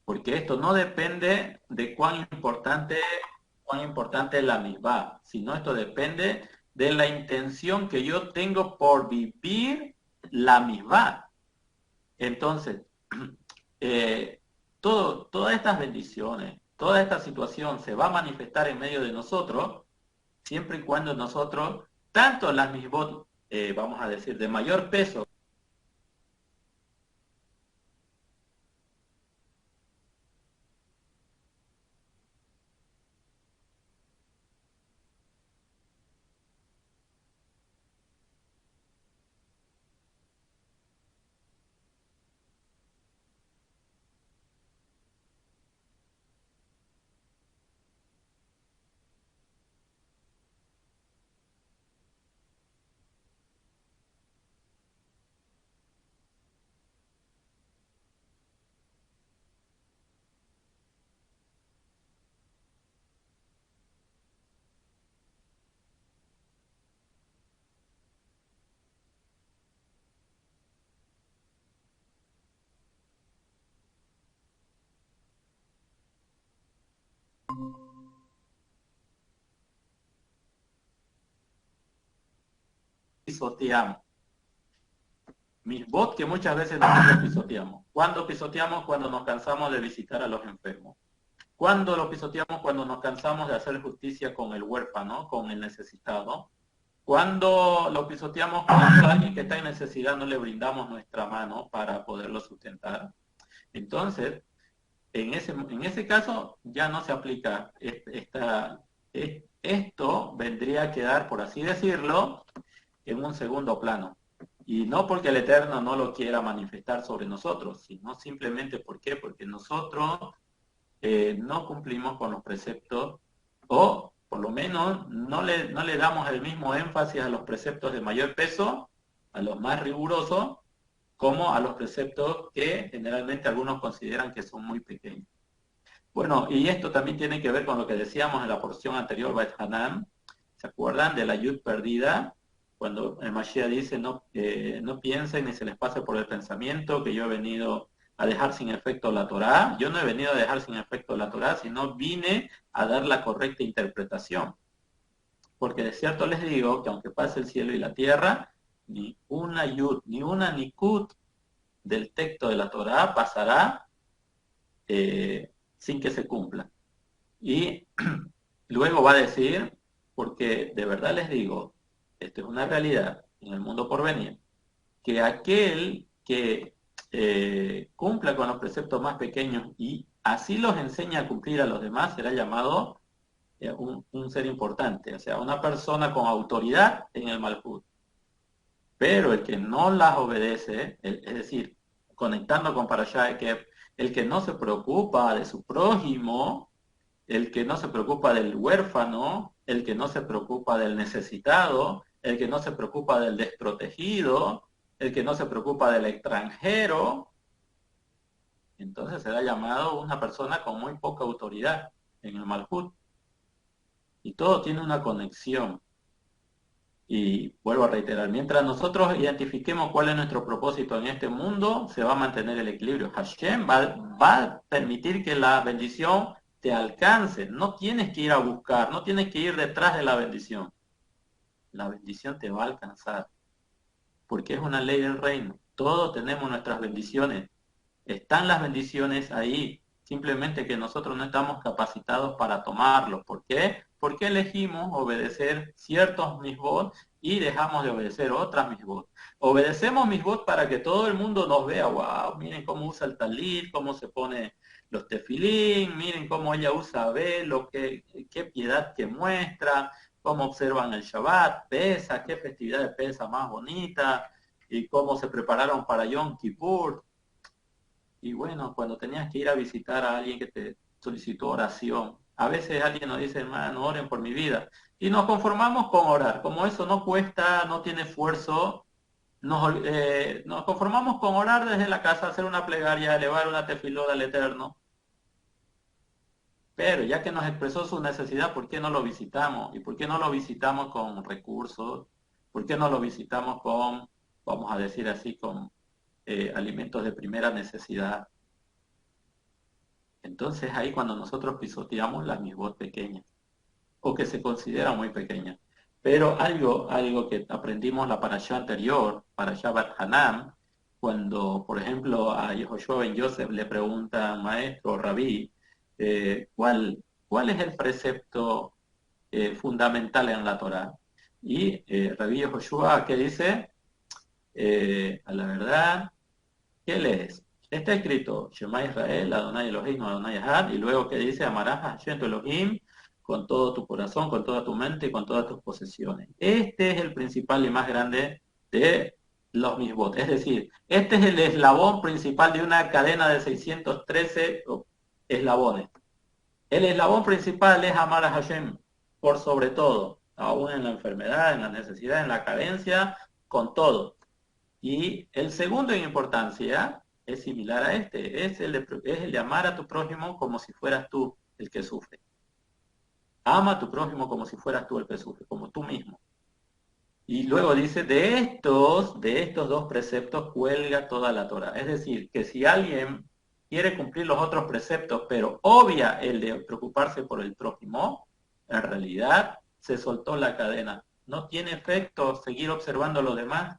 Porque esto no depende de cuán importante es la misma, sino esto depende de la intención que yo tengo por vivir la misma. Entonces, todas estas bendiciones, toda esta situación se va a manifestar en medio de nosotros, siempre y cuando nosotros, tanto las misbot, vamos a decir, de mayor peso, pisoteamos. Misbot que muchas veces nosotros pisoteamos. ¿Cuándo pisoteamos? Cuando nos cansamos de visitar a los enfermos. ¿Cuándo lo pisoteamos? Cuando nos cansamos de hacer justicia con el huérfano, con el necesitado. Cuando lo pisoteamos cuando alguien que está en necesidad no le brindamos nuestra mano para poderlo sustentar. Entonces, en ese caso ya no se aplica esto vendría a quedar, por así decirlo, en un segundo plano. Y no porque el Eterno no lo quiera manifestar sobre nosotros, sino simplemente ¿por qué? Porque nosotros no cumplimos con los preceptos, o por lo menos no le damos el mismo énfasis a los preceptos de mayor peso, a los más rigurosos, como a los preceptos que generalmente algunos consideran que son muy pequeños. Bueno, y esto también tiene que ver con lo que decíamos en la porción anterior, Bait Hanan. ¿Se acuerdan de la yud perdida? Cuando el Mashiach dice, no piensen ni se les pase por el pensamiento que yo he venido a dejar sin efecto la Torá. Yo no he venido a dejar sin efecto la Torá, sino vine a dar la correcta interpretación. Porque de cierto les digo que aunque pase el cielo y la tierra, ni una yud, ni una nikut del texto de la Torá pasará sin que se cumpla. Y luego va a decir, porque de verdad les digo, esto es una realidad en el mundo por venir, que aquel que cumpla con los preceptos más pequeños y así los enseña a cumplir a los demás será llamado un ser importante, o sea, una persona con autoridad en el Malhut. Pero el que no las obedece, es decir, conectando con Parashá, que el que no se preocupa de su prójimo, el que no se preocupa del huérfano, el que no se preocupa del necesitado, el que no se preocupa del desprotegido, el que no se preocupa del extranjero, entonces será llamado una persona con muy poca autoridad en el Malhut. Y todo tiene una conexión. Y vuelvo a reiterar, mientras nosotros identifiquemos cuál es nuestro propósito en este mundo, se va a mantener el equilibrio. Hashem va a permitir que la bendición te alcance. No tienes que ir a buscar, no tienes que ir detrás de la bendición. La bendición te va a alcanzar. Porque es una ley del reino. Todos tenemos nuestras bendiciones. Están las bendiciones ahí. Simplemente que nosotros no estamos capacitados para tomarlos. ¿Por qué? Porque elegimos obedecer ciertos misbot y dejamos de obedecer otras misbot. Obedecemos misbot para que todo el mundo nos vea. Wow, miren cómo usa el talit, cómo se pone los tefilín, miren cómo ella usa velo, qué piedad que muestra, cómo observan el Shabbat, Pesa, qué festividad de Pesa más bonita, y cómo se prepararon para Yom Kippur. Y bueno, cuando tenías que ir a visitar a alguien que te solicitó oración, a veces alguien nos dice, hermano, oren por mi vida. Y nos conformamos con orar. Como eso no cuesta, no tiene esfuerzo, nos conformamos con orar desde la casa, hacer una plegaria, elevar una tefilot al Eterno. Pero ya que nos expresó su necesidad, ¿por qué no lo visitamos? ¿Y por qué no lo visitamos con recursos? ¿Por qué no lo visitamos con, vamos a decir así, con alimentos de primera necesidad? Entonces ahí cuando nosotros pisoteamos las misbot pequeñas, o que se consideran muy pequeñas. Pero algo que aprendimos la parashá anterior, parashá Bat Hanan, cuando, por ejemplo, a Yehoshua ben Yosef le preguntan, maestro, rabí, ¿cuál es el precepto fundamental en la Torá? Y rabí Yehoshua, ¿qué dice? A la verdad, ¿qué lees? Está escrito, Shema Israel, Adonai Elohim, Adonai Ahad, y luego que dice, amarás a Hashem tu Elohim con todo tu corazón, con toda tu mente y con todas tus posesiones. Este es el principal y más grande de los misbot. Es decir, este es el eslabón principal de una cadena de 613 eslabones. El eslabón principal es amar a Hashem por sobre todo, aún en la enfermedad, en la necesidad, en la carencia, con todo. Y el segundo en importancia es similar a este, es el de amar a tu prójimo como si fueras tú el que sufre. Ama a tu prójimo como si fueras tú el que sufre, como tú mismo. Y luego dice, de estos dos preceptos cuelga toda la Torah. Es decir, que si alguien quiere cumplir los otros preceptos, pero obvia el de preocuparse por el prójimo, en realidad se soltó la cadena. No tiene efecto seguir observando a los demás.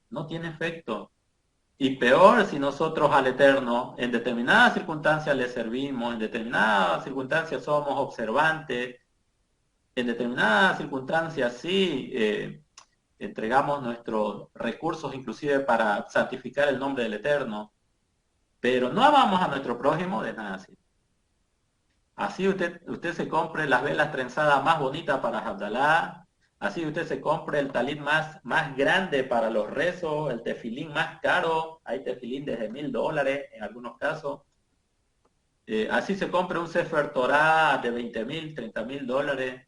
No tiene efecto. Y peor si nosotros al Eterno en determinadas circunstancias le servimos, en determinadas circunstancias somos observantes, en determinadas circunstancias sí entregamos nuestros recursos inclusive para santificar el nombre del Eterno, pero no amamos a nuestro prójimo, de nada así. Así usted se compre las velas trenzadas más bonitas para Abdalá, así usted se compre el talit más grande para los rezos, el tefilín más caro, hay tefilín desde $1000 en algunos casos. Así se compre un Sefer Torah de $20,000, $30,000,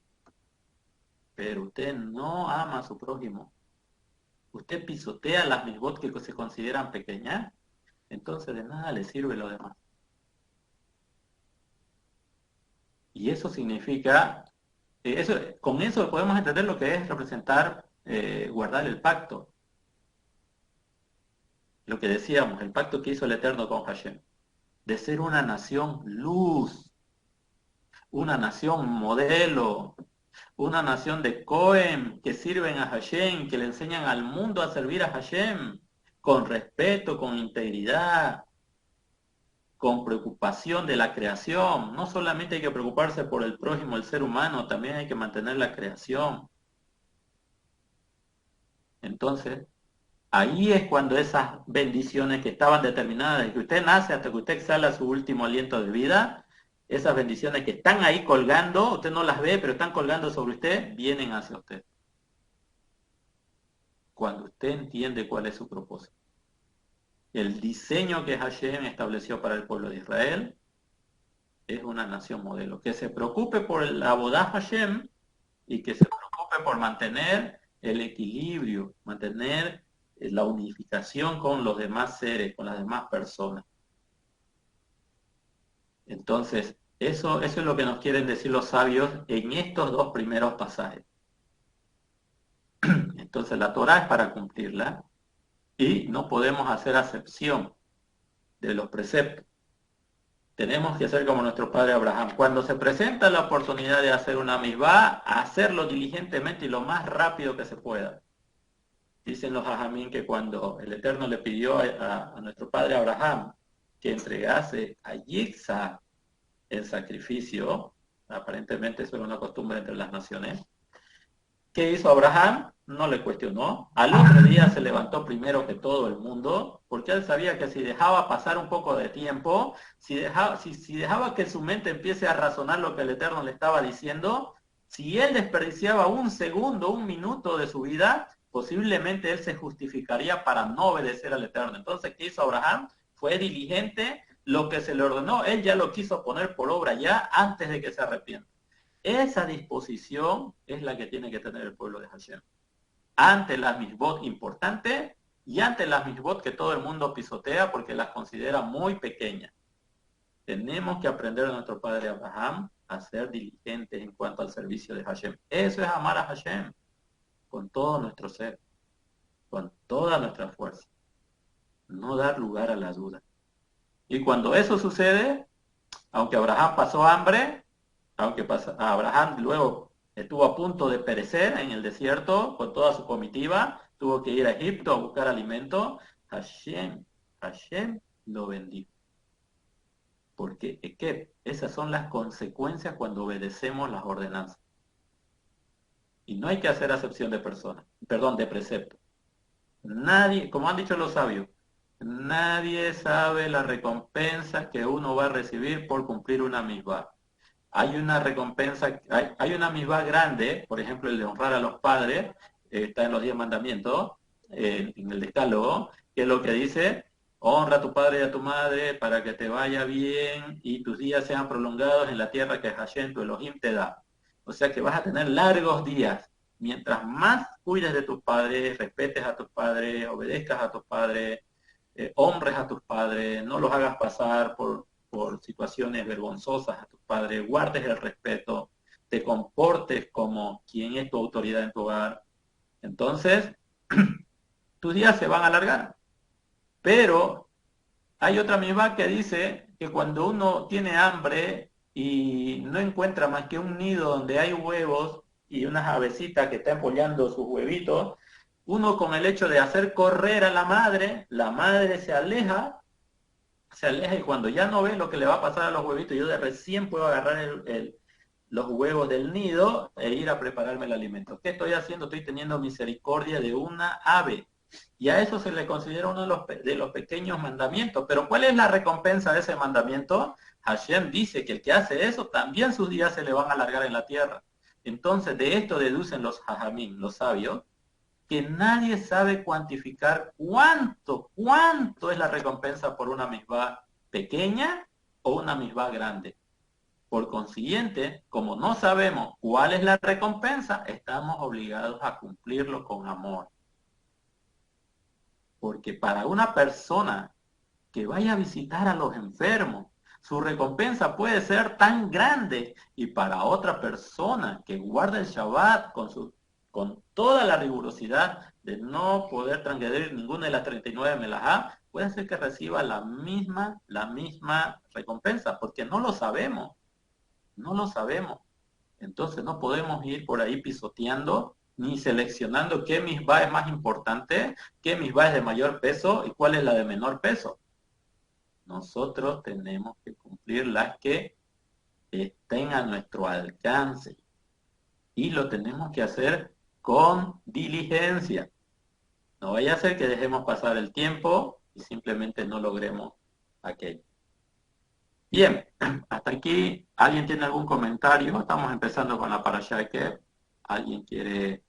pero usted no ama a su prójimo. Usted pisotea las misbot que se consideran pequeñas, entonces de nada le sirve lo demás. Y eso significa, con eso podemos entender lo que es representar guardar el pacto. Lo que decíamos, el pacto que hizo el Eterno con Hashem, de ser una nación luz, una nación modelo, una nación de Cohen que sirven a Hashem, que le enseñan al mundo a servir a Hashem, con respeto, con integridad, con preocupación de la creación. No solamente hay que preocuparse por el prójimo, el ser humano, también hay que mantener la creación. Entonces, ahí es cuando esas bendiciones que estaban determinadas desde que usted nace hasta que usted exhala su último aliento de vida, esas bendiciones que están ahí colgando, usted no las ve, pero están colgando sobre usted, vienen hacia usted. Cuando usted entiende cuál es su propósito. El diseño que Hashem estableció para el pueblo de Israel es una nación modelo. Que se preocupe por el Abodá Hashem y que se preocupe por mantener el equilibrio, mantener la unificación con los demás seres, con las demás personas. Entonces, eso es lo que nos quieren decir los sabios en estos dos primeros pasajes. Entonces, la Torá es para cumplirla y no podemos hacer acepción de los preceptos. Tenemos que hacer como nuestro padre Abraham. Cuando se presenta la oportunidad de hacer una misbah, hacerlo diligentemente y lo más rápido que se pueda. Dicen los hajamín que cuando el Eterno le pidió a nuestro padre Abraham que entregase a Yitzhak el sacrificio, aparentemente eso era una costumbre entre las naciones, ¿qué hizo Abraham? No le cuestionó. Al otro día se levantó primero que todo el mundo, porque él sabía que si dejaba pasar un poco de tiempo, si dejaba que su mente empiece a razonar lo que el Eterno le estaba diciendo, si él desperdiciaba un segundo, un minuto de su vida, posiblemente él se justificaría para no obedecer al Eterno. Entonces, ¿qué hizo Abraham? Fue diligente, lo que se le ordenó, él ya lo quiso poner por obra ya antes de que se arrepienta. Esa disposición es la que tiene que tener el pueblo de Hashem. Ante las misbot importantes y ante las misbot que todo el mundo pisotea porque las considera muy pequeñas. Tenemos que aprender a nuestro padre Abraham a ser diligentes en cuanto al servicio de Hashem. Eso es amar a Hashem con todo nuestro ser, con toda nuestra fuerza. No dar lugar a la duda. Y cuando eso sucede, aunque Abraham pasó hambre, Abraham luego estuvo a punto de perecer en el desierto con toda su comitiva, tuvo que ir a Egipto a buscar alimento, Hashem lo bendijo. Porque esas son las consecuencias cuando obedecemos las ordenanzas. Y no hay que hacer acepción de personas, de preceptos. Nadie, como han dicho los sabios, nadie sabe la recompensa que uno va a recibir por cumplir una misbah. Hay una recompensa, hay una misbah grande, por ejemplo el de honrar a los padres, está en los 10 mandamientos, en el decálogo, que es lo que dice, honra a tu padre y a tu madre para que te vaya bien y tus días sean prolongados en la tierra que Hashem, tu Elohim, te da. O sea que vas a tener largos días. Mientras más cuides de tus padres, respetes a tus padres, obedezcas a tus padres, honres a tus padres, no los hagas pasar por situaciones vergonzosas a tus padres, guardes el respeto, te comportes como quien es tu autoridad en tu hogar. Entonces, tus días se van a alargar. Pero hay otra misma que dice que cuando uno tiene hambre y no encuentra más que un nido donde hay huevos y unas avecitas que están pollando sus huevitos, uno con el hecho de hacer correr a la madre se aleja y cuando ya no ve lo que le va a pasar a los huevitos, yo de recién puedo agarrar los huevos del nido e ir a prepararme el alimento. ¿Qué estoy haciendo? Estoy teniendo misericordia de una ave. Y a eso se le considera uno de los pequeños mandamientos. Pero ¿cuál es la recompensa de ese mandamiento? Hashem dice que el que hace eso, también sus días se le van a alargar en la tierra. Entonces de esto deducen los hajamim, los sabios, que nadie sabe cuantificar cuánto es la recompensa por una misbah pequeña o una misbah grande. Por consiguiente, como no sabemos cuál es la recompensa, estamos obligados a cumplirlo con amor. Porque para una persona que vaya a visitar a los enfermos, su recompensa puede ser tan grande, y para otra persona que guarda el Shabbat con sus con toda la rigurosidad de no poder transgredir ninguna de las 39 melajá, puede ser que reciba la misma recompensa, porque no lo sabemos, no lo sabemos. Entonces no podemos ir por ahí pisoteando ni seleccionando qué misbah es más importante, qué misbah es de mayor peso y cuál es la de menor peso. Nosotros tenemos que cumplir las que estén a nuestro alcance y lo tenemos que hacer con diligencia. No vaya a ser que dejemos pasar el tiempo y simplemente no logremos aquello. Bien, hasta aquí, ¿alguien tiene algún comentario? Estamos empezando con la parashá de Kev. ¿Alguien quiere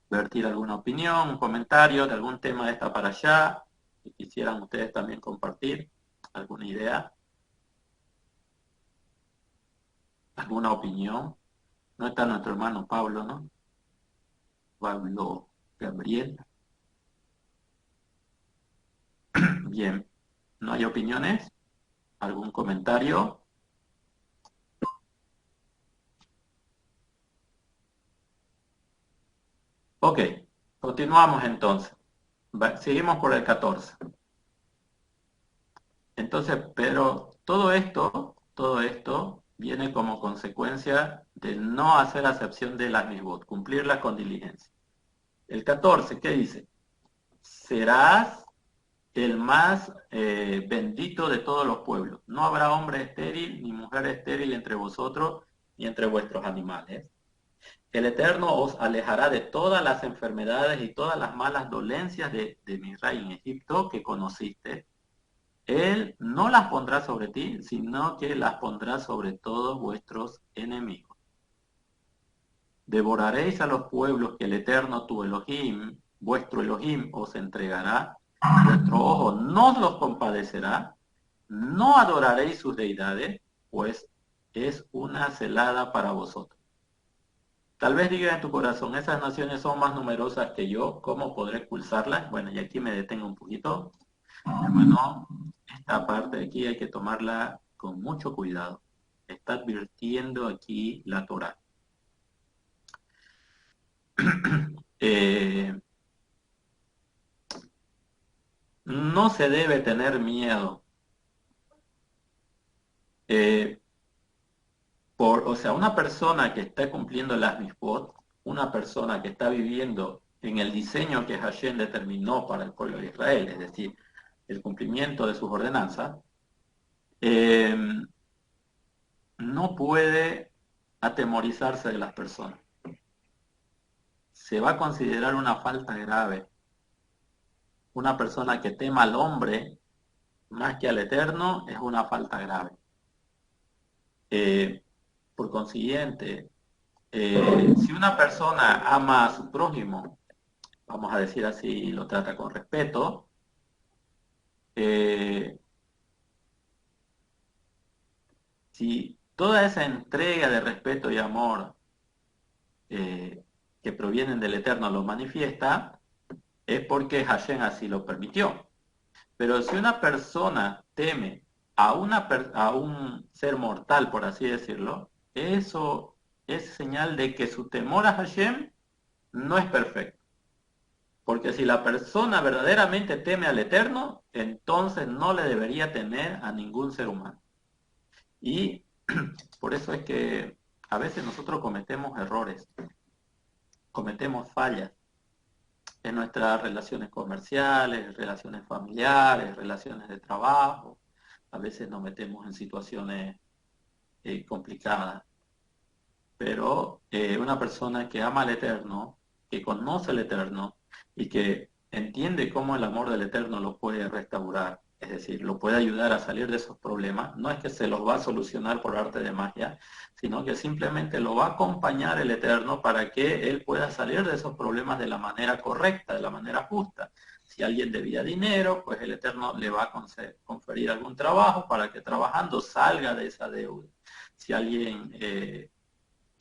vertir alguna opinión, un comentario de algún tema de esta parashá que quisieran ustedes también compartir? ¿Alguna idea? ¿Alguna opinión? No está nuestro hermano Pablo, ¿no? Pablo Gabriel. Bien, ¿no hay opiniones? ¿Algún comentario? Ok, continuamos entonces. Seguimos por el 14. Entonces, pero todo esto viene como consecuencia de no hacer acepción de las misbot, cumplirlas con diligencia. El 14, ¿qué dice? Serás el más bendito de todos los pueblos. No habrá hombre estéril ni mujer estéril entre vosotros ni entre vuestros animales. El Eterno os alejará de todas las enfermedades y todas las malas dolencias de Misraim en Egipto que conociste. Él no las pondrá sobre ti, sino que las pondrá sobre todos vuestros enemigos. Devoraréis a los pueblos que el Eterno, tu Elohim, vuestro Elohim, os entregará. Vuestro ojo no los compadecerá. No adoraréis sus deidades, pues es una celada para vosotros. Tal vez digas en tu corazón, esas naciones son más numerosas que yo, ¿cómo podré expulsarlas? Bueno, y aquí me detengo un poquito. Hermano, esta parte de aquí hay que tomarla con mucho cuidado. Está advirtiendo aquí la Torá. No se debe tener miedo. O sea, una persona que está cumpliendo las mitzvot, una persona que está viviendo en el diseño que Hashem determinó para el pueblo de Israel, es decir, el cumplimiento de sus ordenanzas, no puede atemorizarse de las personas. Se va a considerar una falta grave. Una persona que tema al hombre más que al Eterno es una falta grave. Por consiguiente, si una persona ama a su prójimo, vamos a decir así, y lo trata con respeto, si toda esa entrega de respeto y amor que provienen del Eterno lo manifiesta, es porque Hashem así lo permitió. Pero si una persona teme a un ser mortal, por así decirlo, eso es señal de que su temor a Hashem no es perfecto. Porque si la persona verdaderamente teme al Eterno, entonces no le debería temer a ningún ser humano. Y por eso es que a veces nosotros cometemos errores, cometemos fallas en nuestras relaciones comerciales, relaciones familiares, relaciones de trabajo. A veces nos metemos en situaciones complicadas. Pero una persona que ama al Eterno, que conoce al Eterno y que entiende cómo el amor del Eterno lo puede restaurar, es decir, lo puede ayudar a salir de esos problemas, no es que se los va a solucionar por arte de magia, sino que simplemente lo va a acompañar el Eterno para que él pueda salir de esos problemas de la manera correcta, de la manera justa. Si alguien debía dinero, pues el Eterno le va a conferir algún trabajo para que trabajando salga de esa deuda. Si alguien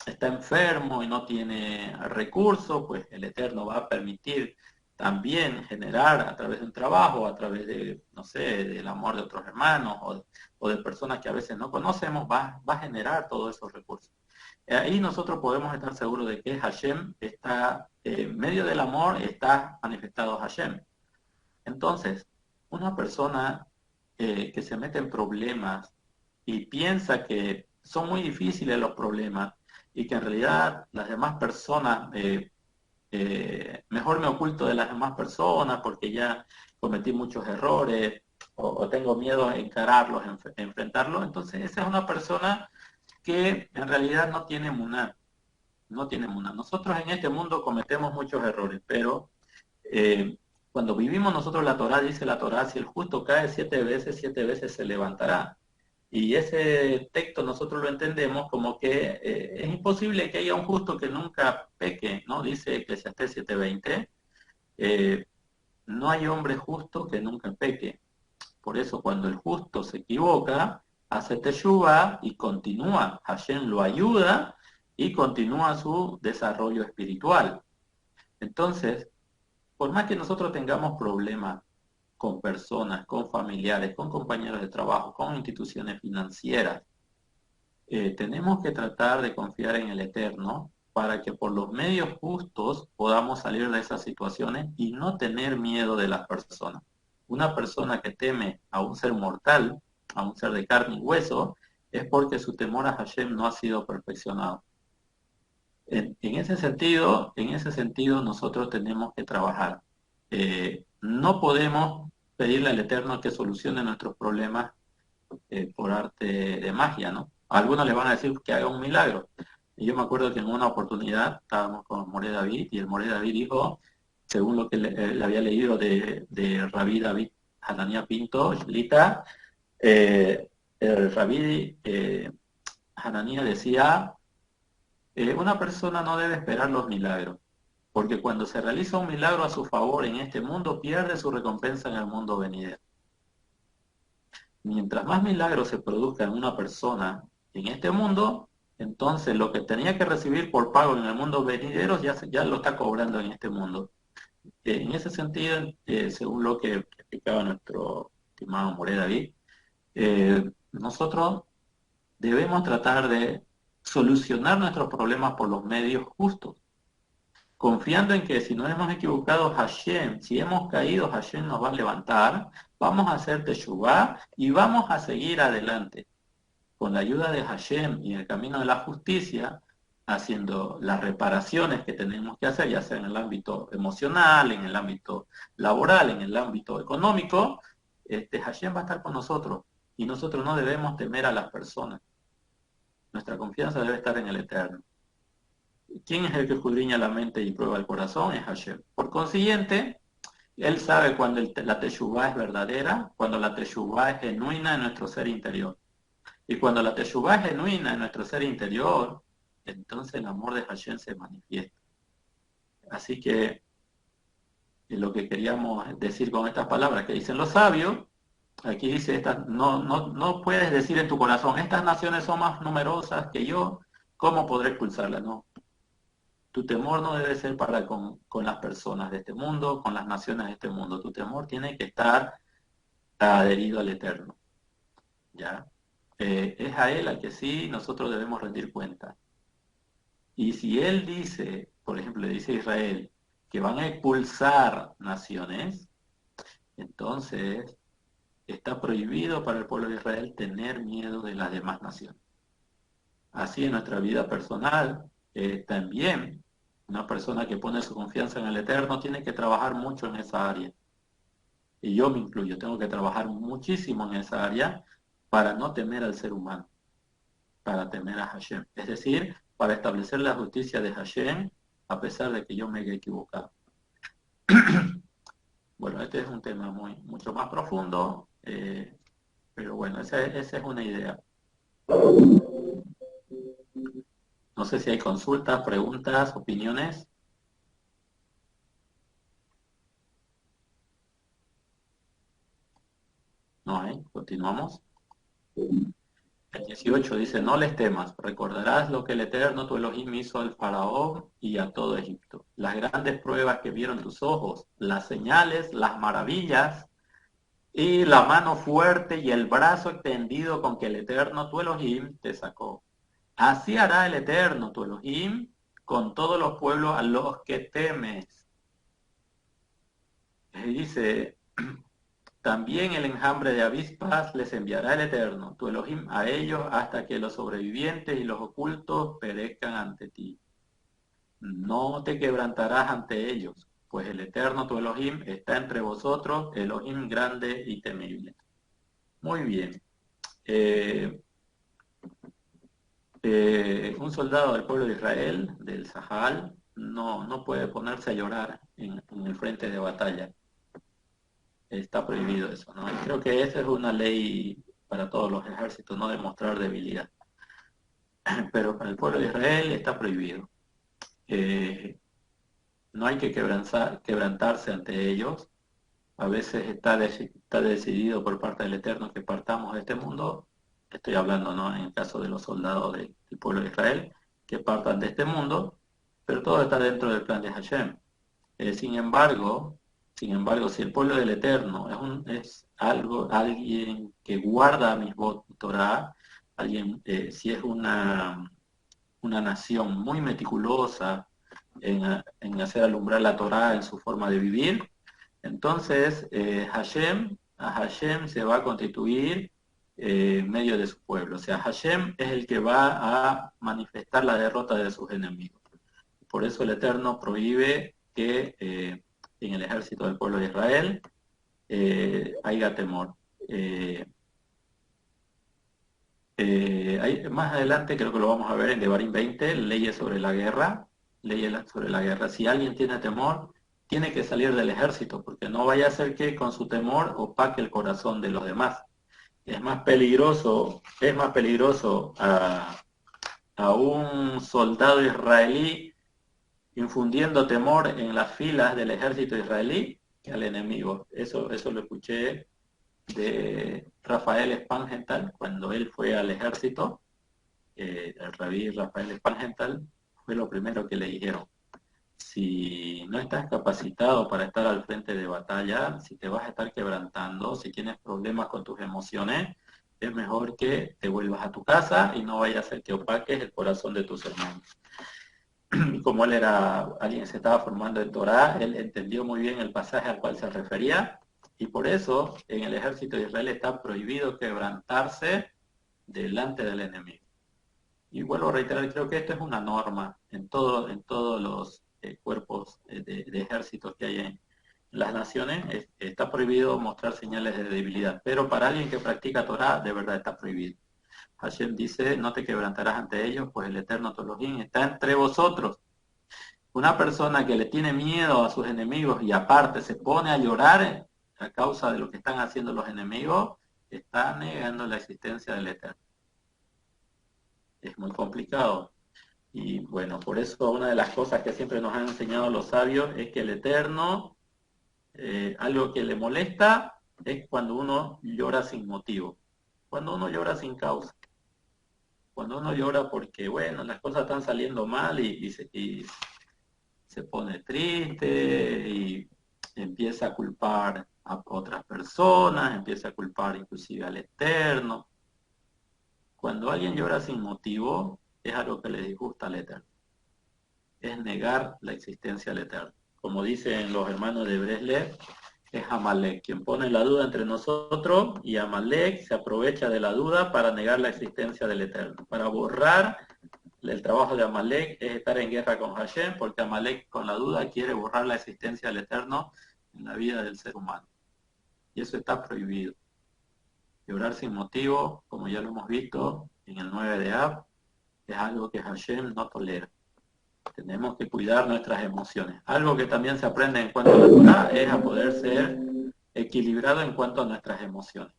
está enfermo y no tiene recursos, pues el Eterno va a permitir también generar a través de un trabajo, a través de, no sé, del amor de otros hermanos o de personas que a veces no conocemos, va a generar todos esos recursos. ahí nosotros podemos estar seguros de que Hashem está, en medio del amor está manifestado Hashem. Entonces, una persona que se mete en problemas y piensa que son muy difíciles los problemas y que en realidad las demás personas, mejor me oculto de las demás personas porque ya cometí muchos errores o tengo miedo a encararlos, enfrentarlos, entonces esa es una persona que en realidad no tiene muná, no tiene muná. Nosotros en este mundo cometemos muchos errores, pero cuando vivimos nosotros la Torá, dice la Torá, si el justo cae 7 veces se levantará. Y ese texto nosotros lo entendemos como que es imposible que haya un justo que nunca peque, ¿no? Dice Eclesiastés 7:20, no hay hombre justo que nunca peque. Por eso cuando el justo se equivoca, hace teshuvá y continúa. Hashem lo ayuda y continúa su desarrollo espiritual. Entonces, por más que nosotros tengamos problemas con personas, con familiares, con compañeros de trabajo, con instituciones financieras, tenemos que tratar de confiar en el Eterno para que por los medios justos podamos salir de esas situaciones y no tener miedo de las personas. Una persona que teme a un ser mortal, a un ser de carne y hueso, es porque su temor a Hashem no ha sido perfeccionado. En ese sentido nosotros tenemos que trabajar. No podemos pedirle al Eterno que solucione nuestros problemas por arte de magia, ¿no? A algunos les van a decir que haga un milagro. Y yo me acuerdo que en una oportunidad estábamos con Moré David y el Moré David dijo, según lo que le había leído de Rabí David Hananía Pinto, Shlita, el Rabí Hananía decía, una persona no debe esperar los milagros, porque cuando se realiza un milagro a su favor en este mundo, pierde su recompensa en el mundo venidero. Mientras más milagros se produzca en una persona en este mundo, entonces lo que tenía que recibir por pago en el mundo venidero ya lo está cobrando en este mundo. En ese sentido, según lo que explicaba nuestro estimado Moré David, nosotros debemos tratar de solucionar nuestros problemas por los medios justos, confiando en que si nos hemos equivocado, Hashem, si hemos caído, Hashem nos va a levantar, vamos a hacer teshuvá y vamos a seguir adelante. Con la ayuda de Hashem y el camino de la justicia, haciendo las reparaciones que tenemos que hacer, ya sea en el ámbito emocional, en el ámbito laboral, en el ámbito económico, Hashem va a estar con nosotros y nosotros no debemos temer a las personas. Nuestra confianza debe estar en el Eterno. ¿Quién es el que escudriña la mente y prueba el corazón? Es Hashem. Por consiguiente, Él sabe cuando la teshuvá es verdadera, cuando la teshuvá es genuina en nuestro ser interior. Y cuando la teshuvá es genuina en nuestro ser interior, entonces el amor de Hashem se manifiesta. Así que lo que queríamos decir con estas palabras que dicen los sabios, aquí dice, no puedes decir en tu corazón, estas naciones son más numerosas que yo, ¿cómo podré expulsarlas? No. Tu temor no debe ser para con las personas de este mundo, con las naciones de este mundo. Tu temor tiene que estar adherido al Eterno. ¿Ya? Es a Él al que sí nosotros debemos rendir cuenta. Y si Él dice, por ejemplo, le dice a Israel, que van a expulsar naciones, entonces está prohibido para el pueblo de Israel tener miedo de las demás naciones. Así en nuestra vida personal, también una persona que pone su confianza en el Eterno tiene que trabajar mucho en esa área. Y yo me incluyo, tengo que trabajar muchísimo en esa área para no temer al ser humano, para temer a Hashem. Es decir, para establecer la justicia de Hashem a pesar de que yo me haya equivocado. Bueno, este es un tema mucho más profundo, pero bueno, esa es una idea. No sé si hay consultas, preguntas, opiniones. No hay, continuamos. El 18 dice, no les temas, recordarás lo que el Eterno tu Elohim hizo al faraón y a todo Egipto. Las grandes pruebas que vieron tus ojos, las señales, las maravillas, y la mano fuerte y el brazo extendido con que el Eterno tu Elohim te sacó. Así hará el Eterno, tu Elohim, con todos los pueblos a los que temes. Y dice, también el enjambre de avispas les enviará el Eterno, tu Elohim, a ellos hasta que los sobrevivientes y los ocultos perezcan ante ti. No te quebrantarás ante ellos, pues el Eterno, tu Elohim, está entre vosotros, Elohim grande y temible. Muy bien. Un soldado del pueblo de Israel, del Sahal, no puede ponerse a llorar en el frente de batalla. Está prohibido eso, ¿no? Y creo que esa es una ley para todos los ejércitos, no demostrar debilidad. Pero para el pueblo de Israel está prohibido. No hay que quebrantarse ante ellos. A veces está decidido por parte del Eterno que partamos de este mundo. Estoy hablando, ¿no?, en el caso de los soldados del pueblo de Israel, que partan de este mundo, pero todo está dentro del plan de Hashem. Sin embargo, si el pueblo del Eterno alguien que guarda Misbot Torah, si es una nación muy meticulosa en hacer alumbrar la Torah en su forma de vivir, entonces a Hashem se va a constituir en medio de su pueblo. O sea, Hashem es el que va a manifestar la derrota de sus enemigos. Por eso el Eterno prohíbe que en el ejército del pueblo de Israel haya temor. Más adelante creo que lo vamos a ver en Devarim 20, leyes sobre la guerra. Si alguien tiene temor, tiene que salir del ejército, porque no vaya a ser que con su temor opaque el corazón de los demás. Es más peligroso a un soldado israelí infundiendo temor en las filas del ejército israelí que al enemigo. Eso lo escuché de Rafael Spangenthal cuando él fue al ejército. El rabí Rafael Spangenthal fue lo primero que le dijeron: si no estás capacitado para estar al frente de batalla, si te vas a estar quebrantando, si tienes problemas con tus emociones, es mejor que te vuelvas a tu casa y no vaya a ser que opaques el corazón de tus hermanos. Y como él era alguien que se estaba formando en Torah, él entendió muy bien el pasaje al cual se refería, y por eso en el ejército de Israel está prohibido quebrantarse delante del enemigo. Y vuelvo a reiterar, creo que esto es una norma en todos los cuerpos de ejércitos que hay en las naciones. Está prohibido mostrar señales de debilidad, pero para alguien que practica Torah, de verdad está prohibido. Hashem dice: no te quebrantarás ante ellos, pues el Eterno tu Elohim está entre vosotros. Una persona que le tiene miedo a sus enemigos y aparte se pone a llorar a causa de lo que están haciendo los enemigos, está negando la existencia del Eterno. Es muy complicado. Y bueno, por eso una de las cosas que siempre nos han enseñado los sabios es que el Eterno, algo que le molesta es cuando uno llora sin motivo, cuando uno llora sin causa. Cuando uno llora porque, bueno, las cosas están saliendo mal y se pone triste y empieza a culpar a otras personas, empieza a culpar inclusive al Eterno. Cuando alguien llora sin motivo, es algo que le disgusta al Eterno. Es negar la existencia del Eterno. Como dicen los hermanos de Breslev, es Amalek quien pone la duda entre nosotros, y Amalek se aprovecha de la duda para negar la existencia del Eterno, para borrar. El trabajo de Amalek es estar en guerra con Hashem, porque Amalek con la duda quiere borrar la existencia del Eterno en la vida del ser humano. Y eso está prohibido. Llorar sin motivo, como ya lo hemos visto en el 9 de Av, es algo que Hashem no tolera. Tenemos que cuidar nuestras emociones. Algo que también se aprende en cuanto a la Torah es a poder ser equilibrado en cuanto a nuestras emociones.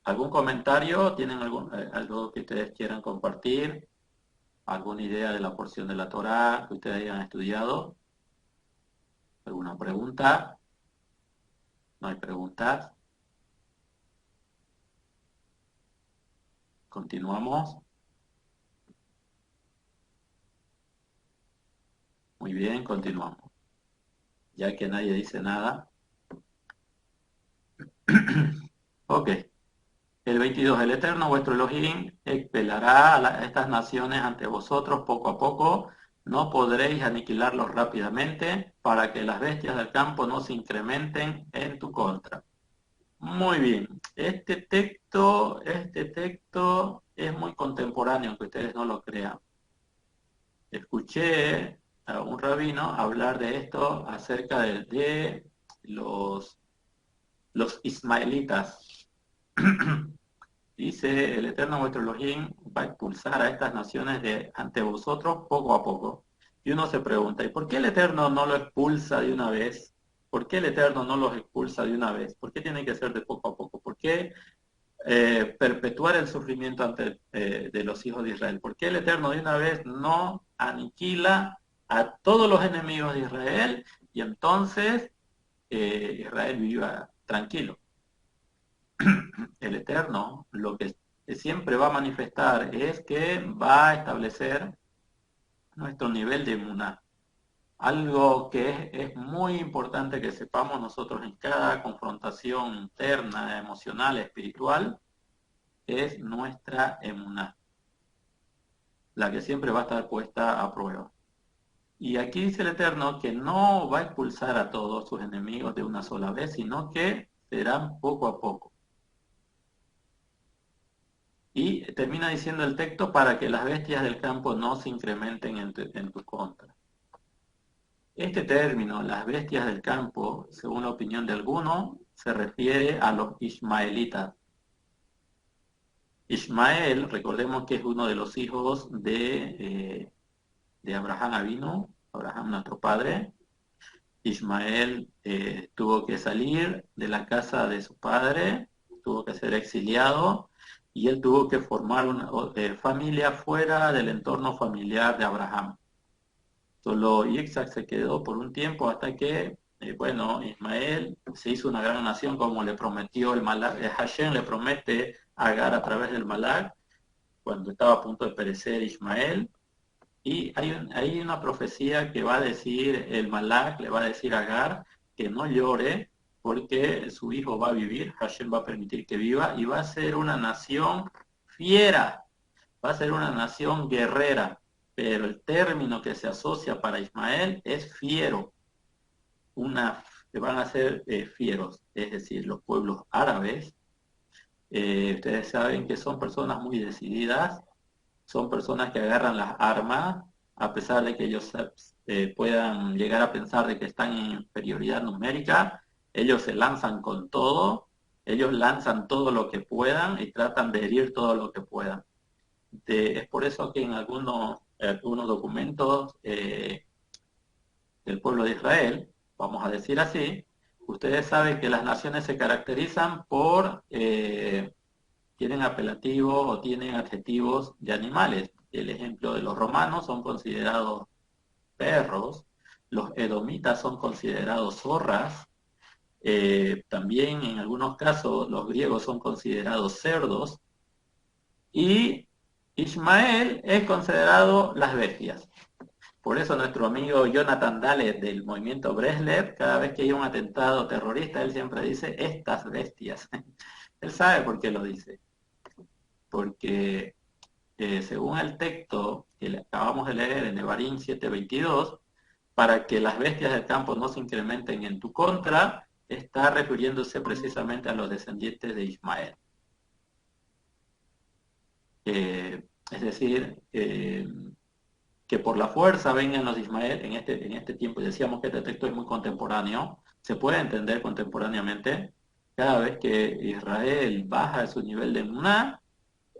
¿Algún comentario? ¿Tienen algo que ustedes quieran compartir? ¿Alguna idea de la porción de la Torah que ustedes hayan estudiado? ¿Alguna pregunta? ¿No hay preguntas? ¿Continuamos? Muy bien, continuamos. Ya que nadie dice nada. Ok. El 22, el Eterno vuestro Elohim expelará a estas naciones ante vosotros poco a poco, no podréis aniquilarlos rápidamente, para que las bestias del campo no se incrementen en tu contra. Muy bien, este texto es muy contemporáneo, aunque ustedes no lo crean. Escuché a un rabino hablar de esto acerca de los ismaelitas. Dice, el Eterno vuestro Elohim va a expulsar a estas naciones de ante vosotros poco a poco. Y uno se pregunta, ¿y por qué el Eterno no lo expulsa de una vez? ¿Por qué el Eterno no los expulsa de una vez? ¿Por qué tiene que ser de poco a poco? ¿Por qué perpetuar el sufrimiento de los hijos de Israel? ¿Por qué el Eterno de una vez no aniquila a todos los enemigos de Israel y entonces Israel viva tranquilo? El Eterno lo que siempre va a manifestar es que va a establecer nuestro nivel de emuná. Algo que es muy importante que sepamos nosotros en cada confrontación interna, emocional, espiritual, es nuestra emuná, la que siempre va a estar puesta a prueba. Y aquí dice el Eterno que no va a expulsar a todos sus enemigos de una sola vez, sino que serán poco a poco. Y termina diciendo el texto para que las bestias del campo no se incrementen en tu contra. Este término, las bestias del campo, según la opinión de algunos, se refiere a los ismaelitas. Ismael, recordemos que es uno de los hijos de Abraham Avinu, Abraham nuestro padre. Ismael tuvo que salir de la casa de su padre, tuvo que ser exiliado, y él tuvo que formar una familia fuera del entorno familiar de Abraham. Solo Isaac se quedó por un tiempo hasta que, Ismael se hizo una gran nación como le prometió el Malak. Hashem le promete a Agar a través del Malak, cuando estaba a punto de perecer Ismael. Y hay una profecía que va a decir, el Malak le va a decir a Agar que no llore porque su hijo va a vivir, Hashem va a permitir que viva y va a ser una nación fiera, va a ser una nación guerrera, pero el término que se asocia para Ismael es fiero, que van a ser fieros, es decir, los pueblos árabes, ustedes saben que son personas muy decididas, son personas que agarran las armas, a pesar de que ellos puedan llegar a pensar de que están en inferioridad numérica, ellos se lanzan con todo, ellos lanzan todo lo que puedan y tratan de herir todo lo que puedan. Es por eso que en algunos documentos del pueblo de Israel, vamos a decir así, ustedes saben que las naciones se caracterizan por tienen apelativos o tienen adjetivos de animales. El ejemplo de los romanos son considerados perros, los edomitas son considerados zorras, también en algunos casos los griegos son considerados cerdos, y Ismael es considerado las bestias. Por eso nuestro amigo Jonathan Dalet del movimiento Breslev, cada vez que hay un atentado terrorista, él siempre dice, estas bestias. Él sabe por qué lo dice. Porque según el texto que acabamos de leer en Devarim 7:22, para que las bestias del campo no se incrementen en tu contra, está refiriéndose precisamente a los descendientes de Ismael. Es decir, que por la fuerza vengan los Ismael en este tiempo. Decíamos que este texto es muy contemporáneo, se puede entender contemporáneamente. Cada vez que Israel baja su nivel de emuná,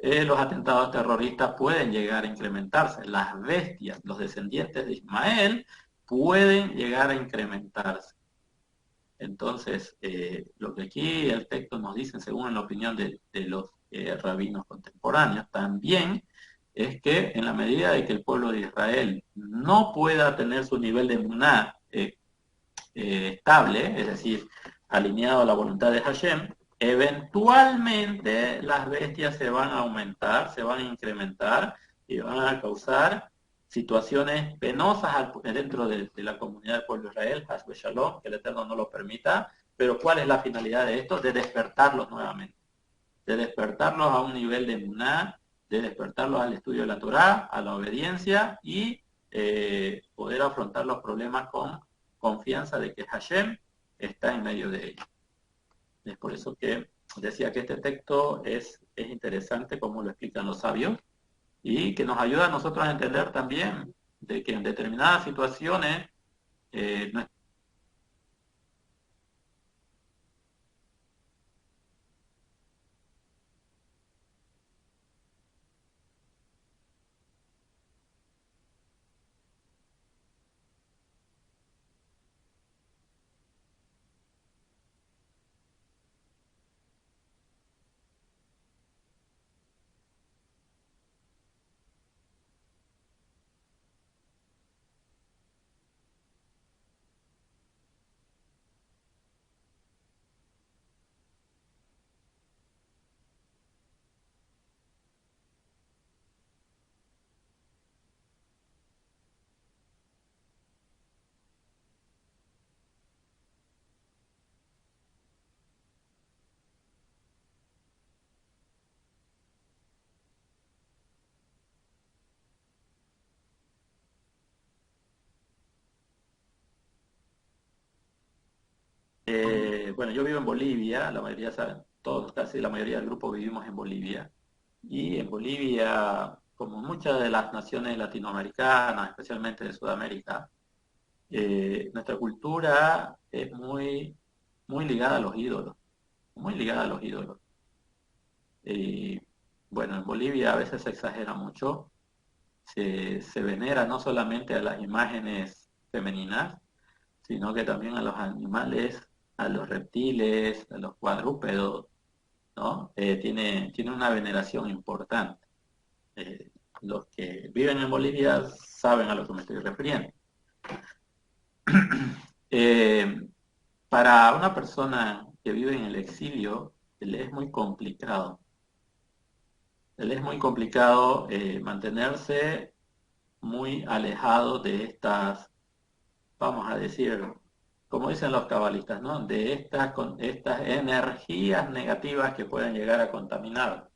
los atentados terroristas pueden llegar a incrementarse. Las bestias, los descendientes de Ismael, pueden llegar a incrementarse. Entonces, lo que aquí el texto nos dice, según la opinión de los rabinos contemporáneos, también es que en la medida de que el pueblo de Israel no pueda tener su nivel de emuná estable, es decir, alineado a la voluntad de Hashem, eventualmente las bestias se van a aumentar, se van a incrementar y van a causar situaciones penosas dentro de la comunidad del pueblo de Israel, Hasbe Shalom, que el Eterno no lo permita, pero ¿cuál es la finalidad de esto? De despertarlos nuevamente, de despertarlos a un nivel de emuná, de despertarlos al estudio de la Torá, a la obediencia y poder afrontar los problemas con confianza de que Hashem está en medio de ellos. Es por eso que decía que este texto es interesante como lo explican los sabios y que nos ayuda a nosotros a entender también de que en determinadas situaciones nuestra bueno, yo vivo en Bolivia, la mayoría saben, todos, casi la mayoría del grupo vivimos en Bolivia. Y en Bolivia, como muchas de las naciones latinoamericanas, especialmente de Sudamérica, nuestra cultura es muy ligada a los ídolos, muy ligada a los ídolos. Y bueno, en Bolivia a veces se exagera mucho, se venera no solamente a las imágenes femeninas, sino que también a los animales, a los reptiles, a los cuadrúpedos, ¿no? Tiene una veneración importante. Eh, los que viven en Bolivia saben a lo que me estoy refiriendo. Eh, para una persona que vive en el exilio, le es muy complicado. Le es muy complicado mantenerse muy alejado de estas, vamos a decir, como dicen los cabalistas, ¿no? De estas energías negativas que pueden llegar a contaminar.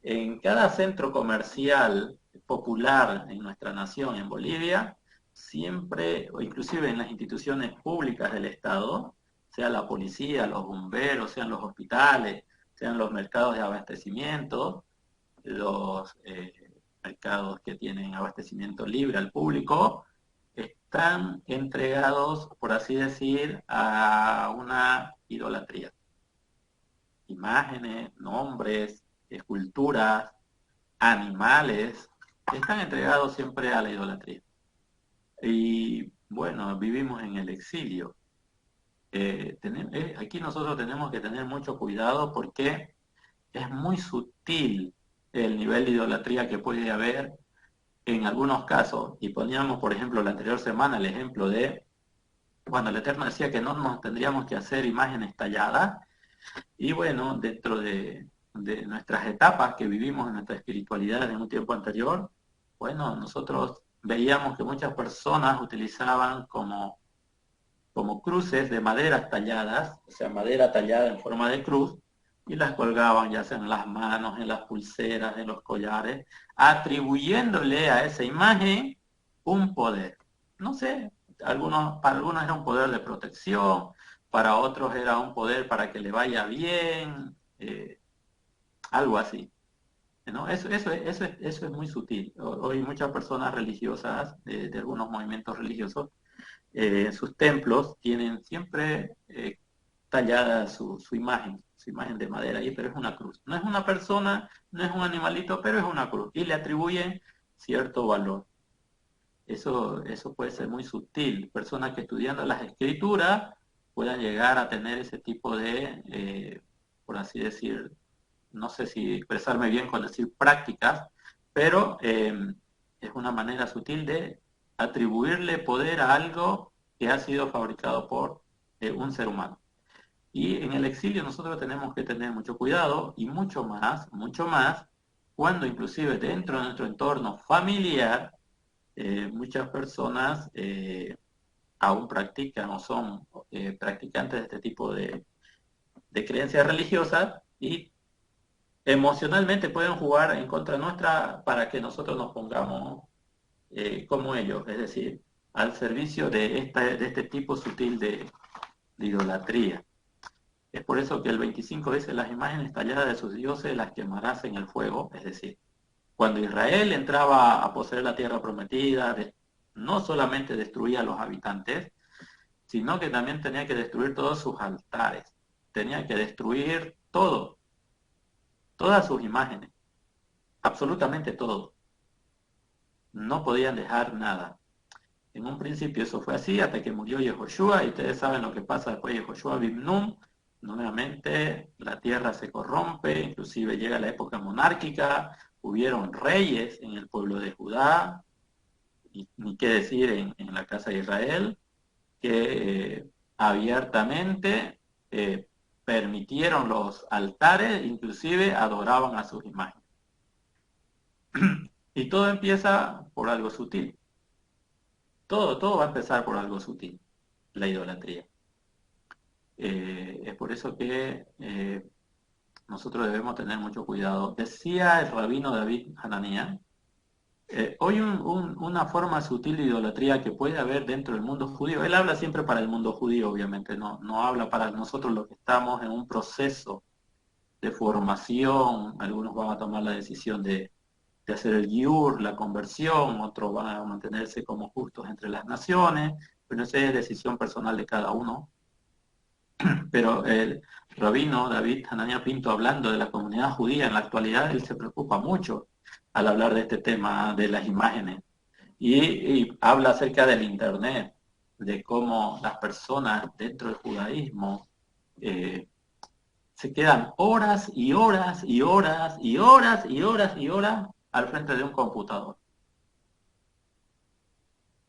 En cada centro comercial popular en nuestra nación, en Bolivia, siempre, o inclusive en las instituciones públicas del Estado, sea la policía, los bomberos, sean los hospitales, sean los mercados de abastecimiento, los mercados que tienen abastecimiento libre al público, están entregados, por así decir, a una idolatría. Imágenes, nombres, esculturas, animales, están entregados siempre a la idolatría. Y bueno, vivimos en el exilio. Aquí nosotros tenemos que tener mucho cuidado porque es muy sutil el nivel de idolatría que puede haber en algunos casos. Y poníamos, por ejemplo, la anterior semana el ejemplo de cuando el Eterno decía que no nos tendríamos que hacer imágenes talladas. Y bueno, dentro de nuestras etapas que vivimos en nuestra espiritualidad en un tiempo anterior, bueno, nosotros veíamos que muchas personas utilizaban como cruces de maderas talladas, o sea, madera tallada en forma de cruz, y las colgaban ya sea en las manos, en las pulseras, en los collares, atribuyéndole a esa imagen un poder. No sé, para algunos era un poder de protección, para otros era un poder para que le vaya bien, algo así. ¿No? Eso es muy sutil. Hoy muchas personas religiosas, de algunos movimientos religiosos, en sus templos tienen siempre tallada su imagen de madera ahí, pero es una cruz. No es una persona, no es un animalito, pero es una cruz. Y le atribuyen cierto valor. Eso puede ser muy sutil. Personas que estudiando las escrituras puedan llegar a tener ese tipo de, por así decir, no sé si expresarme bien con decir prácticas, pero es una manera sutil de atribuirle poder a algo que ha sido fabricado por un ser humano. Y en el exilio nosotros tenemos que tener mucho cuidado y mucho más, cuando inclusive dentro de nuestro entorno familiar, muchas personas aún practican o son practicantes de este tipo de creencias religiosas y emocionalmente pueden jugar en contra nuestra para que nosotros nos pongamos como ellos, es decir, al servicio de este tipo sutil de idolatría. Es por eso que el 25 dice, las imágenes talladas de sus dioses las quemarás en el fuego, es decir, cuando Israel entraba a poseer la tierra prometida, no solamente destruía a los habitantes, sino que también tenía que destruir todos sus altares, tenía que destruir todo, todas sus imágenes, absolutamente todo. No podían dejar nada. En un principio eso fue así hasta que murió Yehoshua, y ustedes saben lo que pasa después de Yehoshua bin Nun. Nuevamente la tierra se corrompe, inclusive llega la época monárquica, hubieron reyes en el pueblo de Judá, y ni qué decir en la casa de Israel, que abiertamente permitieron los altares, inclusive adoraban a sus imágenes. Y todo empieza por algo sutil. Todo va a empezar por algo sutil, la idolatría. Es por eso que nosotros debemos tener mucho cuidado. Decía el rabino David Hananía, hoy una forma sutil de idolatría que puede haber dentro del mundo judío, él habla siempre para el mundo judío, obviamente, no habla para nosotros los que estamos en un proceso de formación. Algunos van a tomar la decisión de hacer el giur, la conversión, otros van a mantenerse como justos entre las naciones, pero esa es decisión personal de cada uno. Pero el rabino David Hanania Pinto, hablando de la comunidad judía en la actualidad, él se preocupa mucho al hablar de este tema de las imágenes y habla acerca del Internet, de cómo las personas dentro del judaísmo se quedan horas y horas y horas y horas y horas y horas al frente de un computador.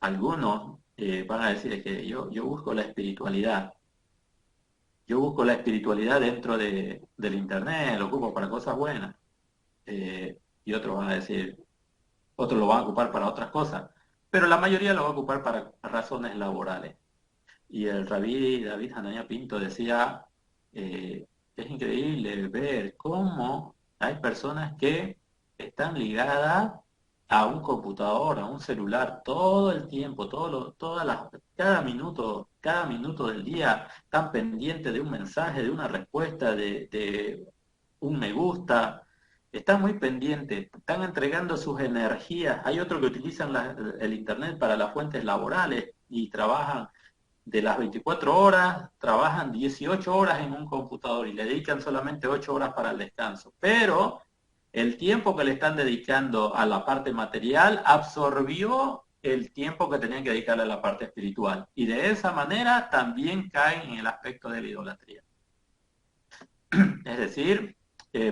Algunos van a decir que yo busco la espiritualidad. Yo busco la espiritualidad dentro del Internet, lo ocupo para cosas buenas. Y otros van a decir, otros lo van a ocupar para otras cosas. Pero la mayoría lo va a ocupar para razones laborales. Y el rabí David Hanania Pinto decía, es increíble ver cómo hay personas que están ligadas a un computador, a un celular, todo el tiempo, cada minuto del día, están pendientes de un mensaje, de una respuesta, de un me gusta, están muy pendientes, están entregando sus energías. Hay otros que utilizan el Internet para las fuentes laborales y trabajan de las 24 horas, trabajan 18 horas en un computador y le dedican solamente 8 horas para el descanso. Pero el tiempo que le están dedicando a la parte material absorbió el tiempo que tenían que dedicarle a la parte espiritual. Y de esa manera también caen en el aspecto de la idolatría. Es decir,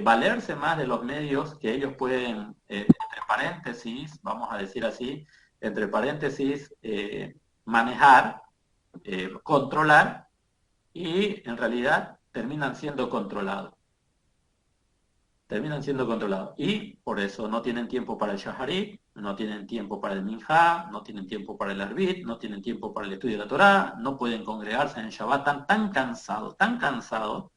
valerse más de los medios que ellos pueden, entre paréntesis, vamos a decir así, entre paréntesis, manejar, controlar, y en realidad terminan siendo controlados. Y por eso no tienen tiempo para el Shaharit, no tienen tiempo para el Minjá, no tienen tiempo para el Arbit, no tienen tiempo para el estudio de la Torá, no pueden congregarse en el Shabbat, están tan cansados,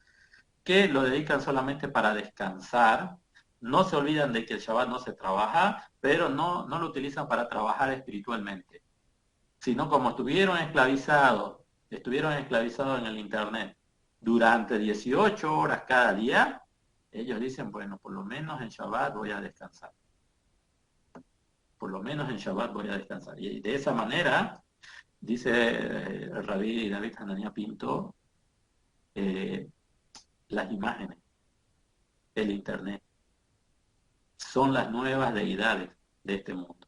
que lo dedican solamente para descansar. No se olvidan de que el Shabbat no se trabaja, pero no lo utilizan para trabajar espiritualmente, sino como estuvieron esclavizados en el Internet durante 18 horas cada día, ellos dicen, bueno, por lo menos en Shabbat voy a descansar. Por lo menos en Shabbat voy a descansar. Y de esa manera, dice el rabí David Hanania Pinto, las imágenes, el Internet, son las nuevas deidades de este mundo.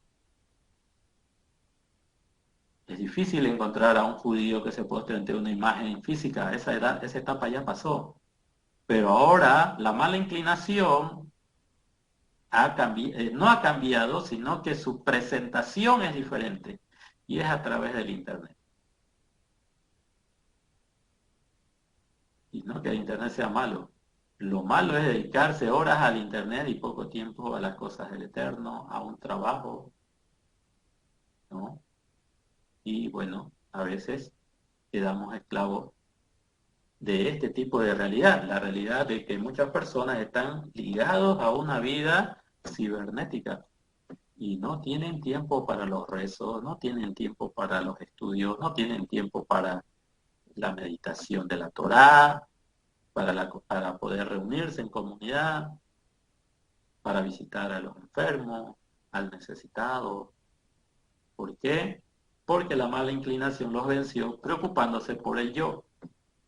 Es difícil encontrar a un judío que se postre ante una imagen física. Esa etapa ya pasó. Pero ahora la mala inclinación no ha cambiado, sino que su presentación es diferente. Y es a través del Internet. Y no que el Internet sea malo. Lo malo es dedicarse horas al Internet y poco tiempo a las cosas del Eterno, a un trabajo, ¿no? Y bueno, a veces quedamos esclavos de este tipo de realidad, la realidad de que muchas personas están ligados a una vida cibernética y no tienen tiempo para los rezos, no tienen tiempo para los estudios, no tienen tiempo para la meditación de la Torá, para poder reunirse en comunidad, para visitar a los enfermos, al necesitado. ¿Por qué? Porque la mala inclinación los venció preocupándose por el yo.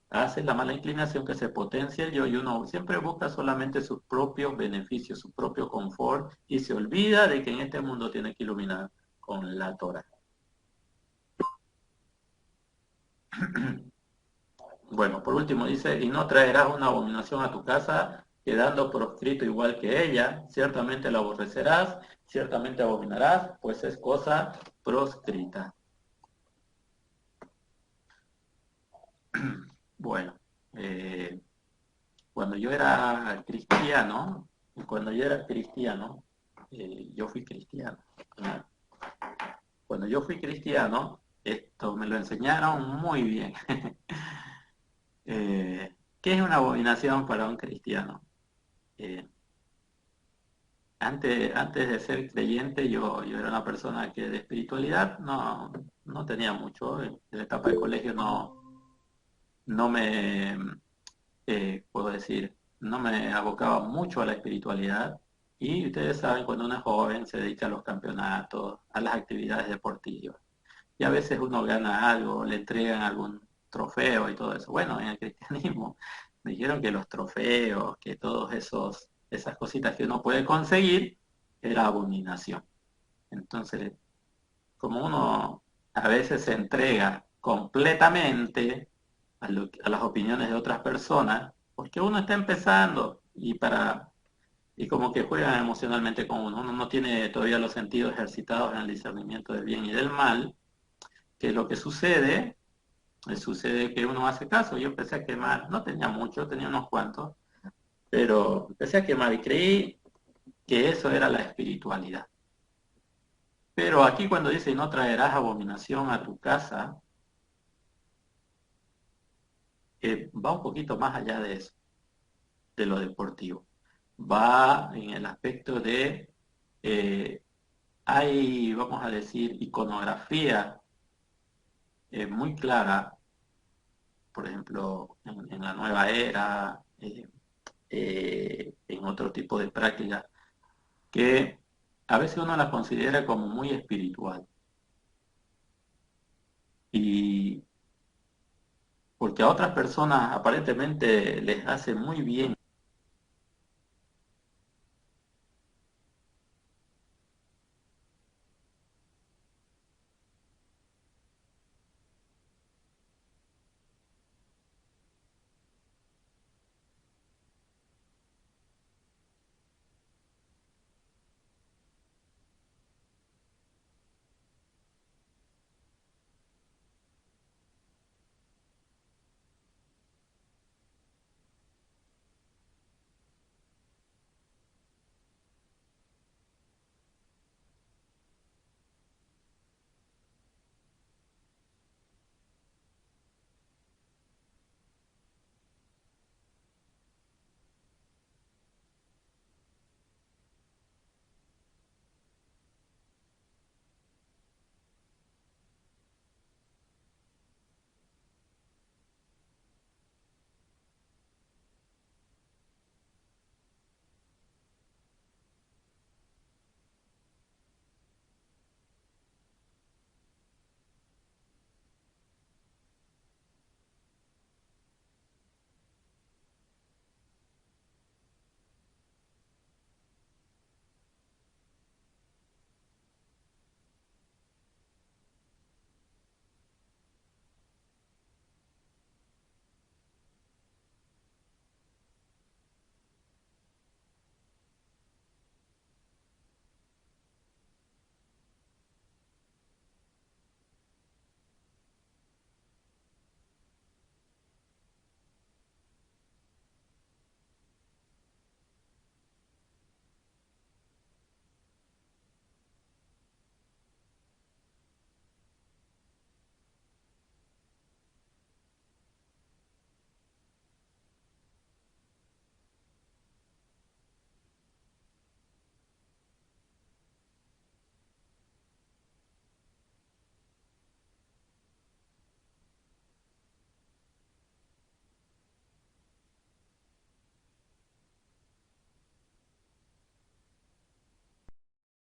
Hace la mala inclinación que se potencia el yo y uno siempre busca solamente sus propios beneficios, su propio confort y se olvida de que en este mundo tiene que iluminar con la Torah. Bueno, por último dice, y no traerás una abominación a tu casa, quedando proscrito igual que ella, ciertamente la aborrecerás, ciertamente abominarás, pues es cosa proscrita. Bueno, cuando yo era cristiano, yo fui cristiano. ¿No? Cuando yo fui cristiano, esto me lo enseñaron muy bien. ¿Qué es una abominación para un cristiano? Antes de ser creyente, yo era una persona que de espiritualidad no tenía mucho. En la etapa de colegio no me, puedo decir, no me abocaba mucho a la espiritualidad. Y ustedes saben, cuando uno es joven se dedica a los campeonatos, a las actividades deportivas. Y a veces uno gana algo, le entregan algún trofeo y todo eso. Bueno, en el cristianismo me dijeron que los trofeos, que esas cositas que uno puede conseguir, era abominación. Entonces, como uno a veces se entrega completamente a las opiniones de otras personas, porque uno está empezando y como que juegan emocionalmente con uno no tiene todavía los sentidos ejercitados en el discernimiento del bien y del mal, que lo que sucede, sucede que uno hace caso. Yo empecé a quemar, no tenía mucho, tenía unos cuantos, pero empecé a quemar y creí que eso era la espiritualidad. Pero aquí cuando dice no traerás abominación a tu casa, va un poquito más allá de eso, de lo deportivo. Va en el aspecto de, hay, vamos a decir, iconografía muy clara, por ejemplo, en la nueva era, en otro tipo de prácticas, que a veces uno la considera como muy espiritual. Y porque a otras personas aparentemente les hace muy bien